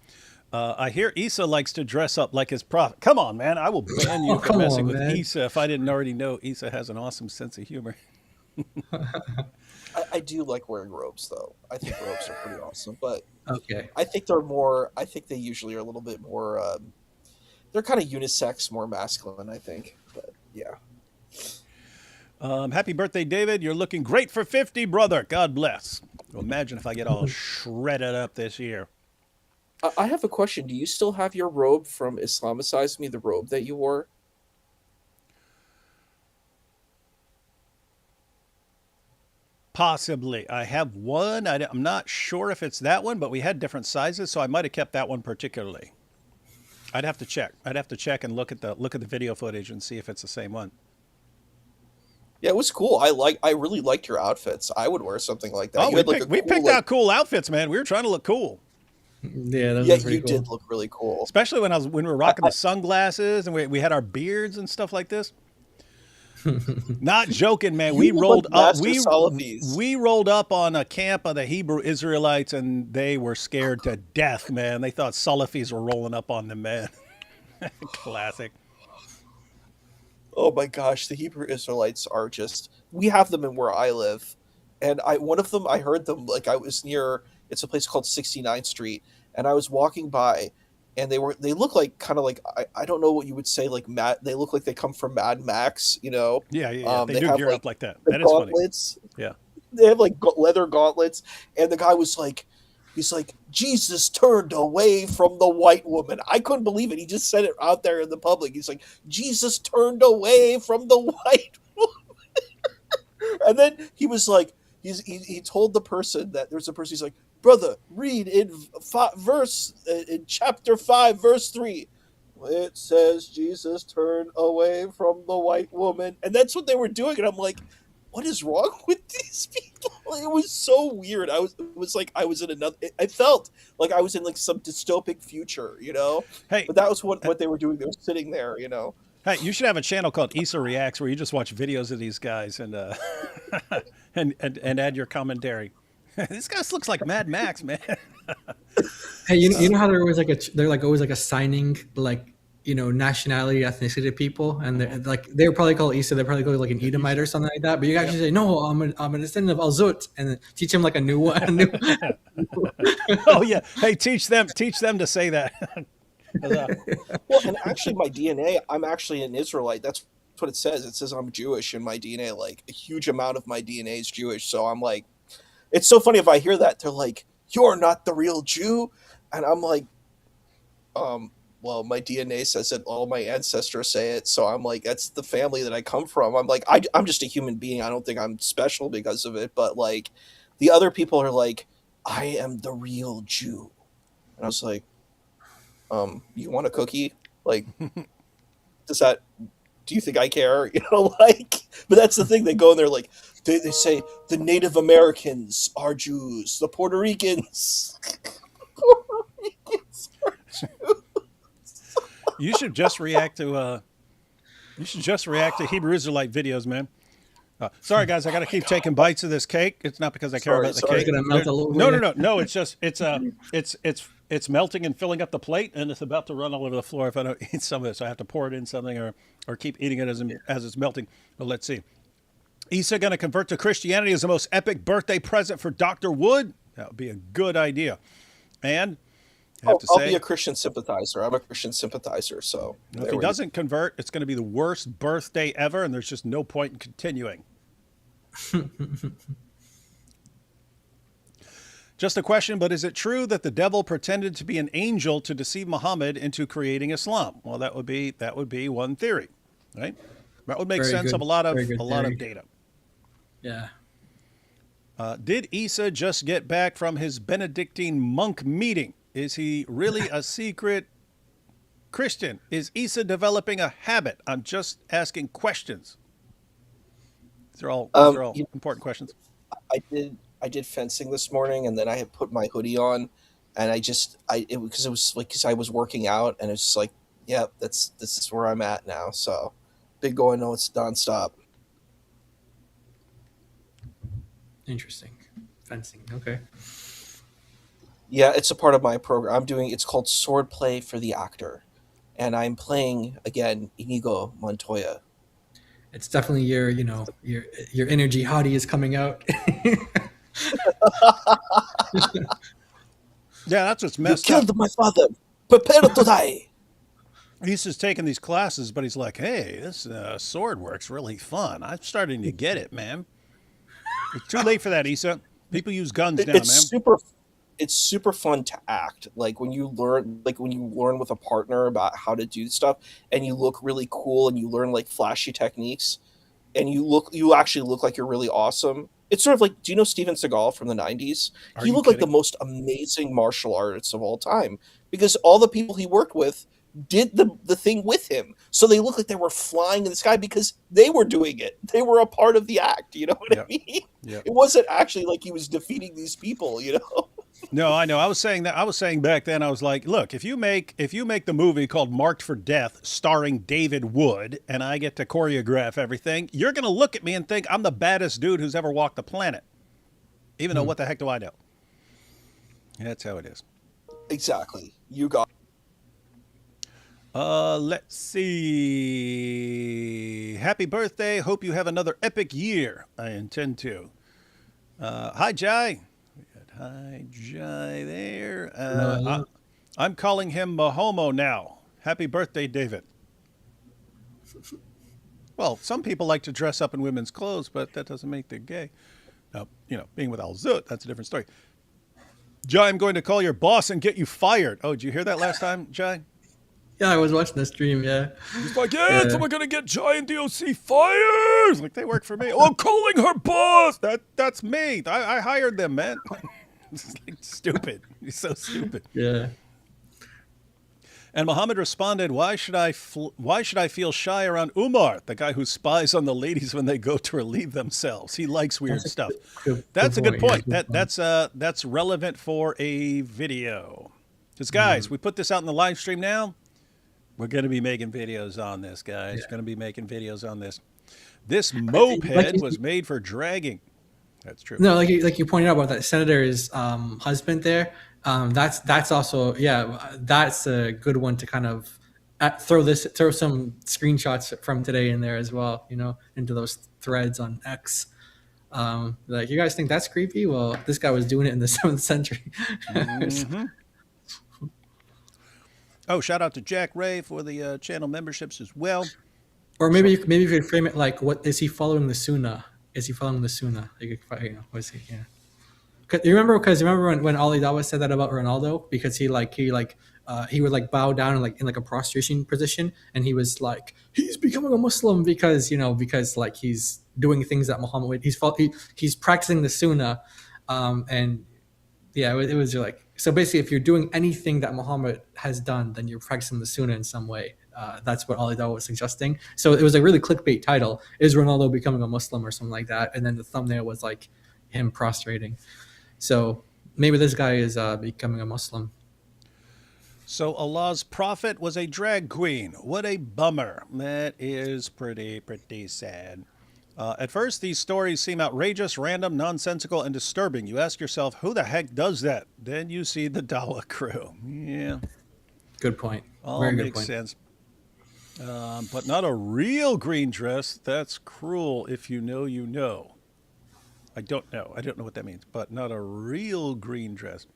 I hear Issa likes to dress up like his prophet. Come on, man. I will ban you for messing with Issa if I didn't already know Issa has an awesome sense of humor. I do like wearing robes, though. I think robes are pretty awesome. But okay, I think they usually are a little bit more, they're kind of unisex, more masculine, I think. But yeah. Happy birthday, David. You're looking great for 50, brother. God bless. Well, imagine if I get all shredded up this year. I have a question. Do you still have your robe from Islamicize Me, the robe that you wore? Possibly. I have one. I'm not sure if it's that one, but we had different sizes, so I might have kept that one particularly. I'd have to check. I'd have to check and look at the video footage and see if it's the same one. Yeah, it was cool. I really liked your outfits. I would wear something like that. Oh, You we had like picked, a we cool picked like out cool outfits, man. We were trying to look cool, Yeah, that yeah, was pretty you cool. did look really cool. especially when we were rocking the sunglasses and we had our beards and stuff like this. Not joking, man. We You look rolled like up. Master Salafis. We rolled up on a camp of the Hebrew Israelites, and they were scared to death, man. They thought Salafis were rolling up on them, man. Classic. Oh my gosh, the Hebrew Israelites are just we have them in where I live. And I one of them I heard them like I was near it's a place called 69th Street and I was walking by and they look like kind of like I don't know what you would say like Mad they look like they come from Mad Max, you know. Yeah, yeah, yeah. They They do have gear like up like that. the That is funny. gauntlets. Yeah. They have like leather gauntlets and the guy was like he's like Jesus turned away from the white woman. I couldn't believe it. He just said it out there in the public. He's like Jesus turned away from the white woman. And then he was like he told the person that there's a person he's like brother read in verse in chapter 5 verse 3 it says Jesus turned away from the white woman and that's what they were doing and I'm like what is wrong with these people? It was so weird. It was like I was in another. I felt like I was in like some dystopic future, you know. Hey, But that was what they were doing. They were sitting there, you know. hey, you should have a channel called Issa Reacts where you just watch videos of these guys and and add your commentary. This guy looks like Mad Max, man. Hey, you know how there was like they're like always like assigning like nationality, ethnicity to people, and they're probably called Isa, they're probably called like an Edomite or something like that. But you actually say, no, I'm a descendant of Alzut, and then teach them like a new one. Oh yeah. Hey, teach them to say that. 'Cause, Well, and actually, my DNA, I'm actually an Israelite. That's what it says. It says I'm Jewish in my DNA. Like a huge amount of my DNA is Jewish. So I'm like, it's so funny if I hear that. They're like, "You're not the real Jew," and I'm like, well, my DNA says it. All my ancestors say it. So I'm like, that's the family that I come from. I'm like, I'm just a human being. I don't think I'm special because of it. But like, the other people are like, I am the real Jew, and I was like, you want a cookie? Like, does that? Do you think I care? You know, like, but that's the thing. They go and they're like, they say the Native Americans are Jews, the Puerto Ricans. Puerto Ricans are Jews. you should just react to Hebrew Israelite videos, man. Sorry guys, I got to keep taking bites of this cake. It's not because I care Sorry, about the sorry. cake. It's gonna melt a little No, bit. no. It's just it's melting and filling up the plate, and it's about to run all over the floor if I don't eat some of it. So I have to pour it in something or keep eating it as it's melting. But let's see. Issa going to convert to Christianity as the most epic birthday present for Dr. Wood. That would be a good idea. And I have to I'll say, be a Christian sympathizer. I'm a Christian sympathizer. So if he doesn't convert, it's going to be the worst birthday ever, and there's just no point in continuing. Just a question, but is it true that the devil pretended to be an angel to deceive Muhammad into creating Islam? Well, that would be one theory, right? That would make Very sense good- of a lot of very good theory. data. Yeah. Did Issa just get back from his Benedictine monk meeting? Is he really a secret Christian? Is Issa developing a habit? I'm just asking questions. These are all important questions. I did fencing this morning, and then I had put my hoodie on, and because it was like because I was working out, and it's just like, yeah, this is where I'm at now. So, been going on it's nonstop. Interesting. Fencing. Okay. Yeah, it's a part of my program. It's called Swordplay for the Actor, and I'm playing again Inigo Montoya. It's definitely your inner jihadi is coming out. Yeah, that's what's You messed up. killed my father. Prepare to die. He's just taking these classes, but he's like, hey, this sword work's really fun. I'm starting to get it, man. It's too late for that, Issa. People use guns now, it's man. super fun to act like when you learn with a partner about how to do stuff, and you look really cool, and you learn like flashy techniques, and you actually look like you're really awesome. It's sort of like, do you know Steven Seagal from the 90s? Are He you looked like the kidding? most amazing martial artist of all time because all the people he worked with did the thing with him. So they looked like they were flying in the sky because they were doing it. They were a part of the act, you know what I Yep. mean? Yep. It wasn't actually like he was defeating these people, you know? No, I know. I was saying that. I was saying back then. I was like, look, if you make the movie called Marked for Death, starring David Wood, and I get to choreograph everything, you're gonna look at me and think I'm the baddest dude who's ever walked the planet. Even though, what the heck do I know? That's how it is. Exactly. You got Let's see. Happy birthday. Hope you have another epic year. I intend to. Hi, Jai. We got hi, Jai there. Hello. I'm calling him Mahomo now. Happy birthday, David. Well, some people like to dress up in women's clothes, but that doesn't make them gay. Now, being with Al Zut, that's a different story. Jai, I'm going to call your boss and get you fired. Oh, did you hear that last time, Jai? Yeah, I was watching the stream. Yeah. He's like, yeah, someone gonna get Jai and DOC fired. Like, they work for me. Oh, I'm calling her boss. That's me. I hired them, man. It's like stupid. He's so stupid. Yeah. And Muhammad responded, why should I feel shy around Umar, the guy who spies on the ladies when they go to relieve themselves? He likes weird stuff. That's a good point. That's relevant for a video. Because guys, we put this out in the live stream now. We're going to be making videos on this, guys. Yeah. Going to be making videos on this. This moped was made for dragging. That's true. No, like you pointed out about that senator's husband there. That's also that's a good one to kind of throw some screenshots from today in there as well. Into those threads on X. Like, you guys think that's creepy? Well, this guy was doing it in the 7th century. Mm-hmm. Oh, shout out to Jack Ray for the channel memberships as well. Or maybe you could frame it like, what is he following the Sunnah? Is he following the Sunnah? Was he? Yeah. You remember when Ali Dawah said that about Ronaldo, because he would like bow down in a prostration position, and he was like, he's becoming a Muslim because like he's doing things that Muhammad he's practicing the Sunnah, and yeah, it was like, so basically, if you're doing anything that Muhammad has done, then you're practicing the Sunnah in some way. That's what Ali Dawah was suggesting. So it was a really clickbait title: "Is Ronaldo becoming a Muslim?" or something like that, and then the thumbnail was like him prostrating. So maybe this guy is becoming a Muslim. So Allah's prophet was a drag queen. What a bummer. That is pretty sad. At first, these stories seem outrageous, random, nonsensical, and disturbing. You ask yourself, who the heck does that? Then you see the Dawah crew. Yeah. Good point. All Very good makes point. sense. But not a real green dress. That's cruel if you know you know. I don't know. I don't know what that means. But not a real green dress.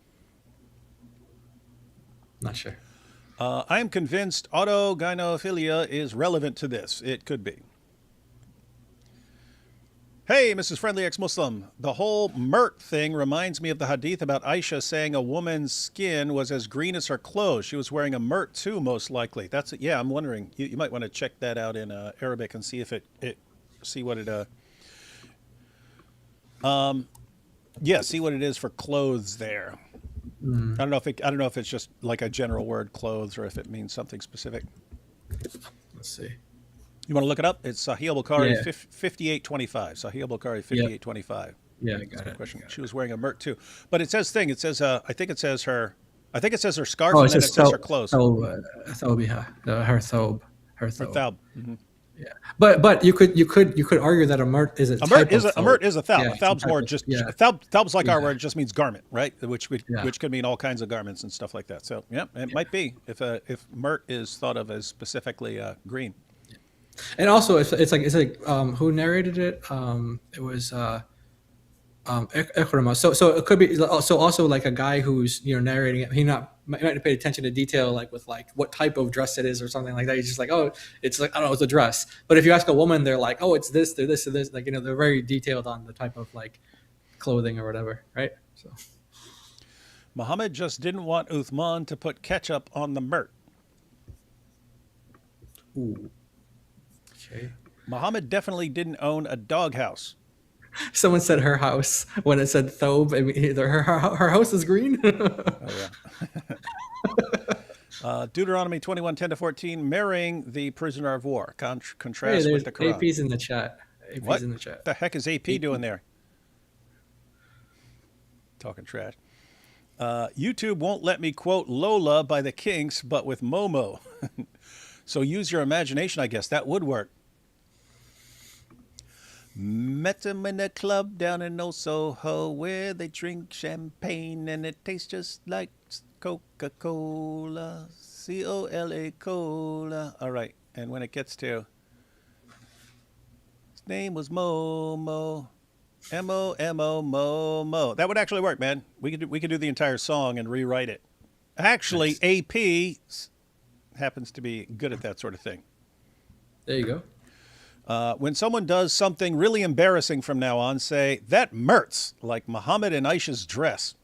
Not sure. I am convinced autogynephilia is relevant to this. It could be. Hey, Mrs. Friendly Ex-Muslim. The whole Mert thing reminds me of the hadith about Aisha saying a woman's skin was as green as her clothes. She was wearing a Mert too, most likely. That's it. Yeah, I'm wondering. You might want to check that out in Arabic and see if see what it see what it is for clothes there. I don't know if it's just like a general word, clothes, or if it means something specific. Let's see. You want to look it up? It's Sahih Bukhari Yeah. 5825. Sahih Bukhari 5825. Yeah, That's a got good it. question. She was wearing a Mert too, but it says thing. It says I think it says her scarf, Oh, and it's then it just says her clothes. Thobiha, her thobe. Her thab. Mm-hmm. Yeah, but you could argue that a mert is a Mert is a thab. Yeah, A thab's more just thab's like our word, just means garment, right? Which could mean all kinds of garments and stuff like that. So yeah, it might be if Mert is thought of as specifically green. And also, it's like who narrated it? It was Ikrimah. So it could be also like a guy who's narrating it. He might not pay attention to detail, like with like what type of dress it is or something like that. He's just like, oh, it's like, I don't know, it's a dress. But if you ask a woman, they're like, oh, it's this, they're this, or this. Like they're very detailed on the type of like clothing or whatever, right? So Muhammad just didn't want Uthman to put ketchup on the mert. ooh, okay. Muhammad definitely didn't own a doghouse. Someone said her house when it said thobe. I mean, her house is green. Oh yeah. Deuteronomy 21:10-14, marrying the prisoner of war. Hey, Contrast there's with the Quran. AP's in the chat. AP's What in the chat. the heck is AP doing there? Talking trash. YouTube won't let me quote Lola by the Kinks, but with Momo. So use your imagination, I guess. That would work. Met them in a club down in Old Soho where they drink champagne and it tastes just like Coca-Cola. C-O-L-A cola. All right. And when it gets to his name was Momo. M-O-M-O Momo. That would actually work, man. We could do the entire song and rewrite it. Actually, Nice. AP happens to be good at that sort of thing. There you go. When someone does something really embarrassing from now on, say, that merts, like Muhammad and Aisha's dress.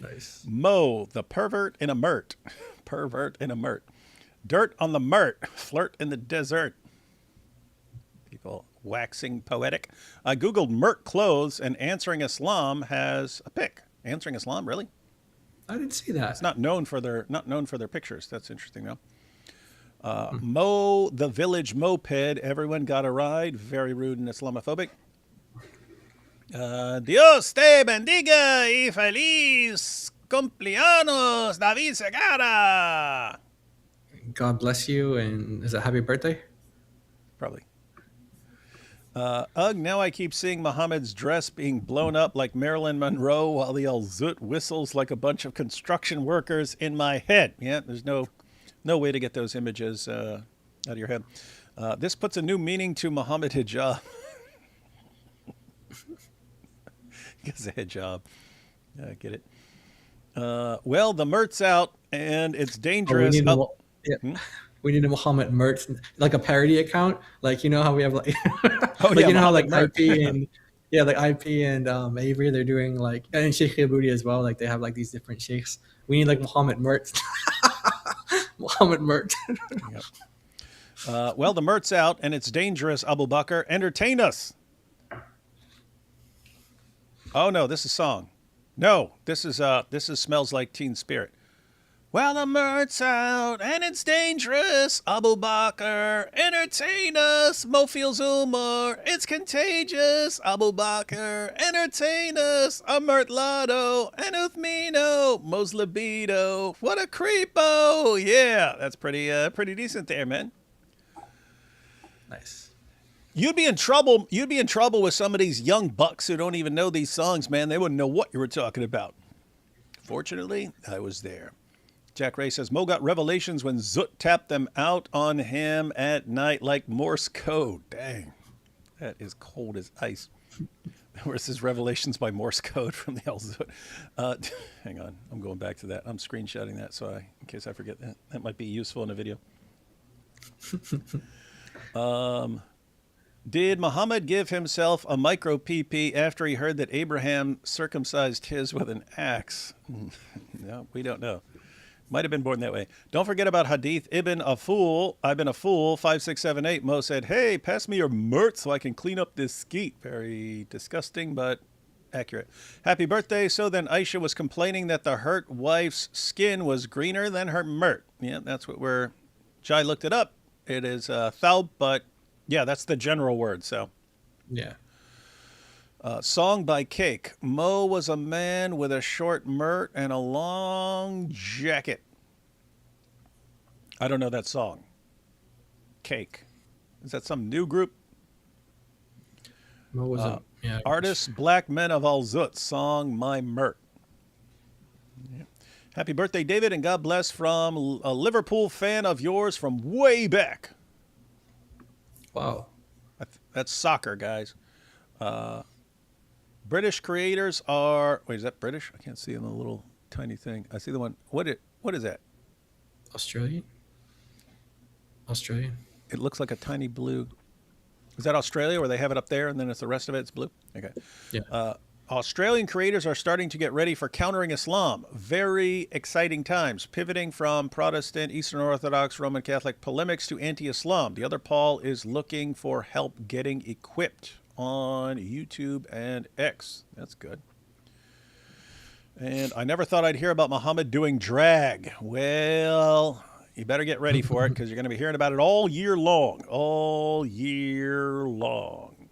Nice. Mo, the pervert in a mert. Pervert in a mert. Dirt on the mert. Flirt in the desert. People waxing poetic. I Googled mert clothes and Answering Islam has a pic. Answering Islam, really? I didn't see that. It's not known for their pictures. That's interesting, though. Mo, the village moped. Everyone got a ride. Very rude and Islamophobic. Dios te bendiga y feliz cumpleaños, David Segara. God bless you, and is it happy birthday? Probably. Ugh, now I keep seeing Muhammad's dress being blown up like Marilyn Monroe while the Al Zut whistles like a bunch of construction workers in my head. Yeah, there's no way to get those images out of your head. This puts a new meaning to Muhammad hijab. Because a hijab. I get it. Well, the mert's out and it's dangerous. We need a Muhammad Mert, like a parody account. Like, you know how we have like, Oh, yeah, you know how like Muhammad Mert. IP and like IP and Avery, they're doing like, and Sheikh Yabudi as well. Like they have like these different sheikhs. We need like Muhammad Mert. Muhammad Mert. Yep. Well, the mert's out and it's dangerous. Abu Bakr, entertain us. Oh no, this is song. No, this is Smells Like Teen Spirit. Well, the mert's out and it's dangerous. Abu Bakr, entertain us. Mofil Zumar, it's contagious. Abu Bakr, entertain us. A mert lotto and Uthmino, Mo's libido. What a creepo. Yeah, that's pretty decent there, man. Nice. You'd be in trouble with some of these young bucks who don't even know these songs, man. They wouldn't know what you were talking about. Fortunately, I was there. Jack Ray says, Mo got revelations when Zut tapped them out on him at night like Morse code. Dang, that is cold as ice. Where's his revelations by Morse code from the El Zut? Hang on, I'm going back to that. I'm screenshotting that in case I forget that. That might be useful in a video. Did Muhammad give himself a micro PP after he heard that Abraham circumcised his with an axe? No, we don't know. Might have been born that way. Don't forget about Hadith Ibn a fool. I've been a fool. 5678. Mo said, hey, pass me your mert so I can clean up this skeet. Very disgusting, but accurate. Happy birthday. So then Aisha was complaining that the hurt wife's skin was greener than her mert. Yeah, that's what Jai looked it up. It is thawb, but yeah, that's the general word. So Yeah. Song by Cake. Mo was a man with a short mert and a long jacket. I don't know that song. Cake. Is that some new group? What was it? Yeah. Artists, Black Men of Al Zut. Song My Mert. Yeah. Happy birthday, David, and God bless from a Liverpool fan of yours from way back. Wow. That's soccer, guys. British creators are... Wait, is that British? I can't see in the little tiny thing. I see the one... What is that? Australian. It looks like a tiny blue... Is that Australia where they have it up there and then it's the rest of it's blue? Okay. Yeah. Australian creators are starting to get ready for countering Islam. Very exciting times, pivoting from Protestant, Eastern Orthodox, Roman Catholic polemics to anti-Islam. The other Paul is looking for help getting equipped on YouTube and X. That's good. And I never thought I'd hear about Muhammad doing drag. Well, you better get ready for it because you're going to be hearing about it all year long. All year long.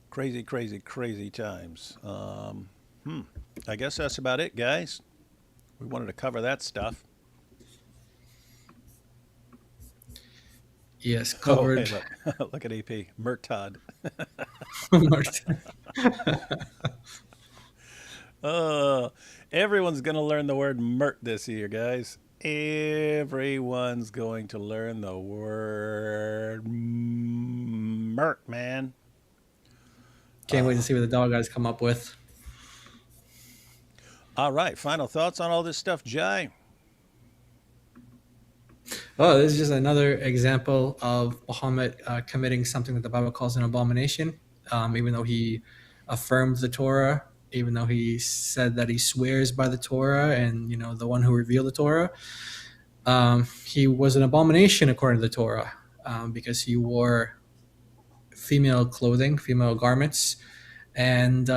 Crazy, crazy, crazy times. I guess that's about it, guys. We wanted to cover that stuff. Yes, Oh, hey, covered. look. Look at AP. Murtad. Everyone's going to learn the word mert this year, guys. Everyone's going to learn the word mert, man. Can't wait to see what the dog guys come up with. All right. Final thoughts on all this stuff, Jai? Oh, this is just another example of Muhammad committing something that the Bible calls an abomination. Even though he affirmed the Torah, even though he said that he swears by the Torah and the one who revealed the Torah, he was an abomination according to the Torah because he wore female clothing, female garments, and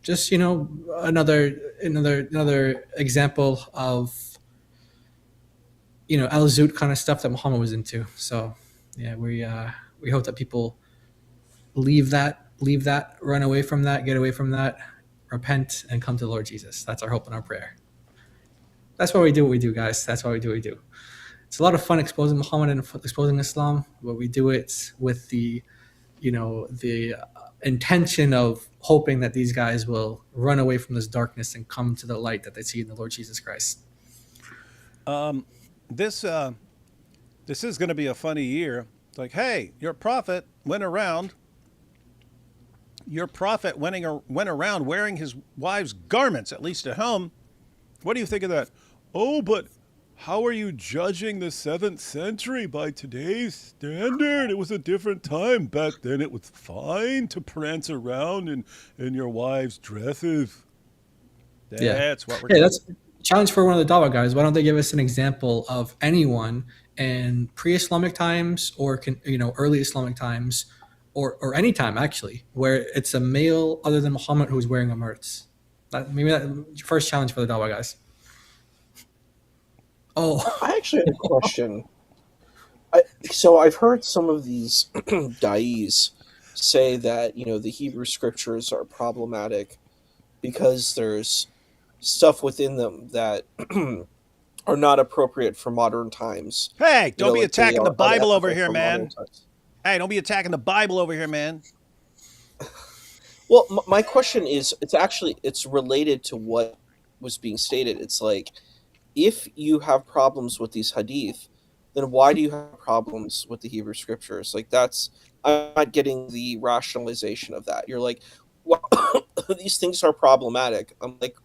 just another example of Al Zoot kind of stuff that Muhammad was into. So yeah, we hope that people leave that, run away from that, get away from that, repent, and come to the Lord Jesus. That's our hope and our prayer. That's why we do what we do, guys. That's why we do what we do. It's a lot of fun exposing Muhammad and exposing Islam, but we do it with the intention of hoping that these guys will run away from this darkness and come to the light that they see in the Lord Jesus Christ. This is going to be a funny year. It's like, hey, your prophet went around wearing his wife's garments, at least at home. What do you think of that? Oh, but how are you judging the 7th century by today's standard? It was a different time. Back then it was fine to prance around in your wife's dresses. That's what we're doing. That's challenge for one of the Dawa guys. Why don't they give us an example of anyone in pre-Islamic times or early Islamic times or any time actually where it's a male other than Muhammad who's wearing a mertz? Maybe that first challenge for the Dawa guys. Oh, I actually have a question. So I've heard some of these da'is say that the Hebrew scriptures are problematic because there's stuff within them that are not appropriate for modern times. Hey, don't be attacking the Bible over here, for man. modern times. Hey, don't be attacking the Bible over here, man. Well, my question is, it's related to what was being stated. It's like, if you have problems with these hadith, then why do you have problems with the Hebrew scriptures? Like, I'm not getting the rationalization of that. You're like, well, these things are problematic. I'm like,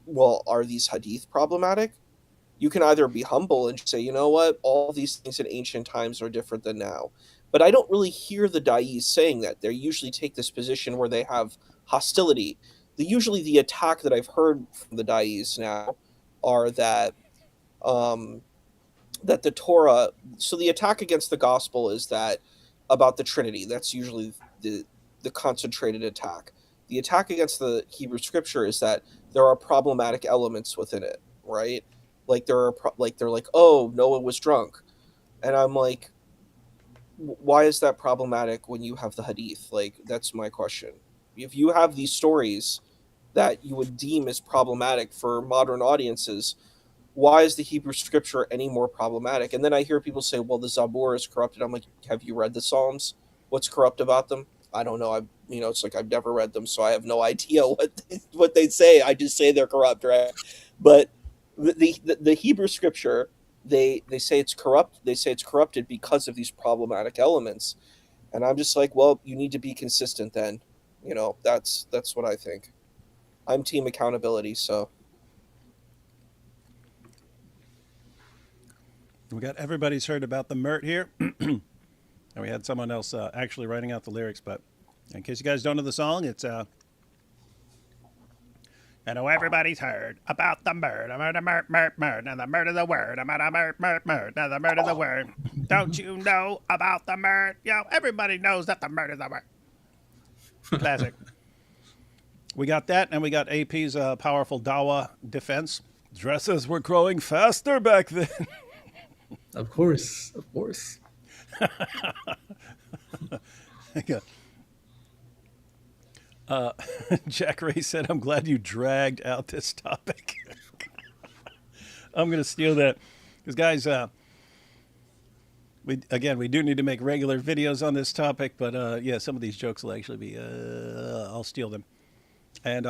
well, are these hadith problematic? You can either be humble and say, you know what, all these things in ancient times are different than now. But I don't really hear the da'is saying that. They usually take this position where they have hostility. Usually the attack that I've heard from the da'is now are that that the Torah, so the attack against the gospel is that about the Trinity. That's usually the concentrated attack. The attack against the Hebrew scripture is that there are problematic elements within it, right? Like they're like, oh, Noah was drunk, and I'm like, why is that problematic when you have the hadith? Like, that's my question. If you have these stories that you would deem as problematic for modern audiences, why is the Hebrew scripture any more problematic? And then I hear people say, well, the Zabur is corrupted. I'm like, have you read the Psalms? What's corrupt about them? I don't know. It's like I've never read them, so I have no idea what they say. I just say they're corrupt, right? But the Hebrew scripture, they say it's corrupt. They say it's corrupted because of these problematic elements, and I'm just like, well, you need to be consistent. Then, that's what I think. I'm team accountability, so. We got everybody's heard about the Mert here. And we had someone else actually writing out the lyrics, but in case you guys don't know the song, it's I know everybody's heard about the Mert, Mert, and the Mert of the word, Mert, and the Mert of the word. Don't you know about the Mert? Yo, everybody knows that the Mert is the word. Classic. We got that, and we got AP's powerful Dawa defense. Dresses were growing faster back then. Of course, of course. Jack Ray said, I'm glad you dragged out this topic. I'm going to steal that. Because, guys, we do need to make regular videos on this topic. But, yeah, some of these jokes will actually be, I'll steal them. And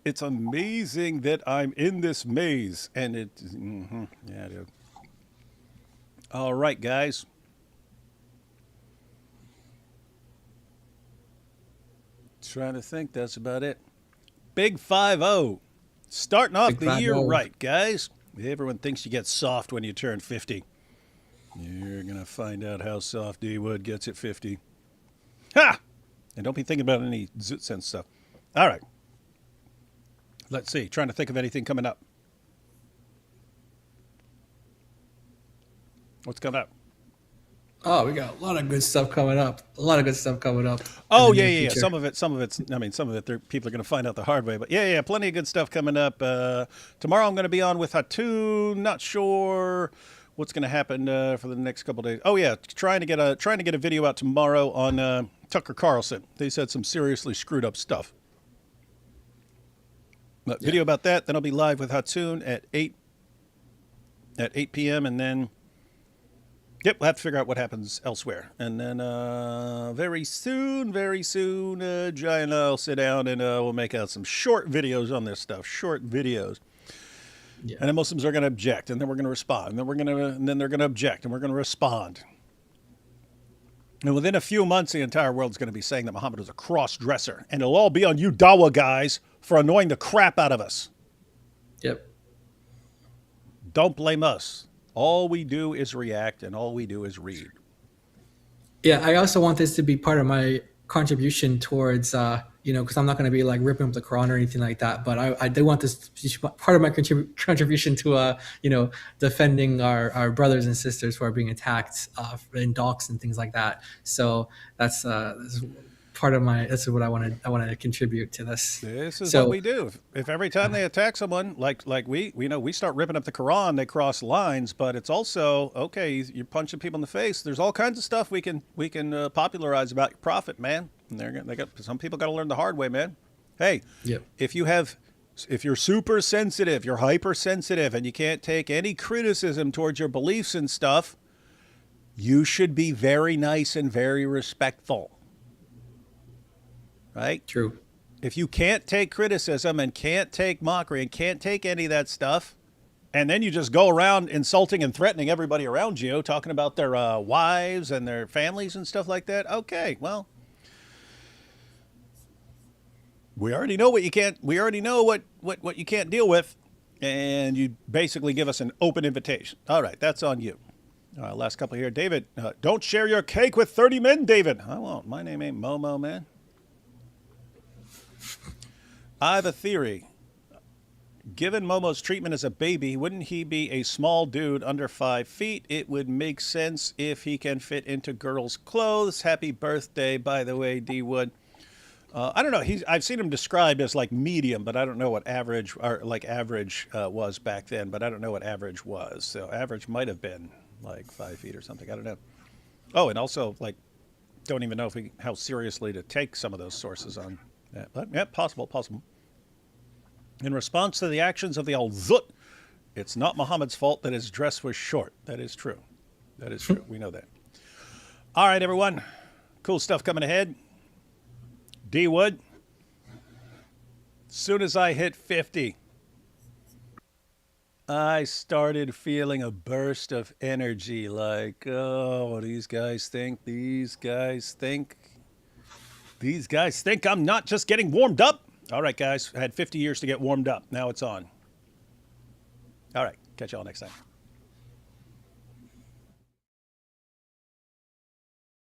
it's amazing that I'm in this maze. And yeah, dude. All right, guys. Trying to think. That's about it. Big 5-0. Starting off the year right, guys. Everyone thinks you get soft when you turn 50. You're going to find out how soft D Wood gets at 50. Ha! And don't be thinking about any Zoot Sense stuff. All right. Let's see. Trying to think of anything coming up. What's coming up? Oh, we got a lot of good stuff coming up. Oh, yeah. Some of it's, people are going to find out the hard way. But, yeah, plenty of good stuff coming up. Tomorrow I'm going to be on with Hatun. Not sure what's going to happen for the next couple of days. Oh, yeah, trying to get a video out tomorrow on Tucker Carlson. They said some seriously screwed up stuff. But video about that. Then I'll be live with Hatun at 8 p.m. and then... Yep, we'll have to figure out what happens elsewhere. And then very soon, Jai and I will sit down and we'll make out some short videos on this stuff. Short videos. Yeah. And the Muslims are going to object, and then we're going to respond. And then they're going to object, and we're going to respond. And within a few months, the entire world's going to be saying that Muhammad was a cross-dresser. And it'll all be on you Dawa guys for annoying the crap out of us. Yep. Don't blame us. All we do is react, and all we do is read. Yeah, I also want this to be part of my contribution towards, because I'm not going to be like ripping up the Quran or anything like that. But I do want this to be part of my contribution to, defending our brothers and sisters who are being attacked in docks and things like that. So that's part of this is what I want to contribute to this. This is what we do. If every time they attack someone, like we start ripping up the Quran, they cross lines. But it's also okay. You're punching people in the face. There's all kinds of stuff we can popularize about your prophet, man. And some people got to learn the hard way, man. Hey, yep. If you're super sensitive, you're hypersensitive, and you can't take any criticism towards your beliefs and stuff, you should be very nice and very respectful. Right? True. If you can't take criticism and can't take mockery and can't take any of that stuff, and then you just go around insulting and threatening everybody around you, talking about their wives and their families and stuff like that, okay, well, we already know what you can't. We already know what you can't deal with, and you basically give us an open invitation. All right, that's on you. Last couple here, David. Don't share your cake with 30 men, David. I won't. My name ain't Momo, man. I have a theory. Given Momo's treatment as a baby, wouldn't he be a small dude under 5 feet? It would make sense if he can fit into girls' clothes. Happy birthday, by the way, D Wood. I don't know. I've seen him described as like medium, but I don't know what average was back then. But I don't know what average was. So average might have been like 5 feet or something. I don't know. Oh, and also like don't even know how seriously to take some of those sources on that. But yeah, possible. In response to the actions of the Al-Zut, it's not Muhammad's fault that his dress was short. That is true. We know that. All right, everyone. Cool stuff coming ahead. D Wood. As soon as I hit 50, I started feeling a burst of energy like, oh, these guys think I'm not just getting warmed up. All right, guys, I had 50 years to get warmed up. Now it's on. All right, catch y'all next time.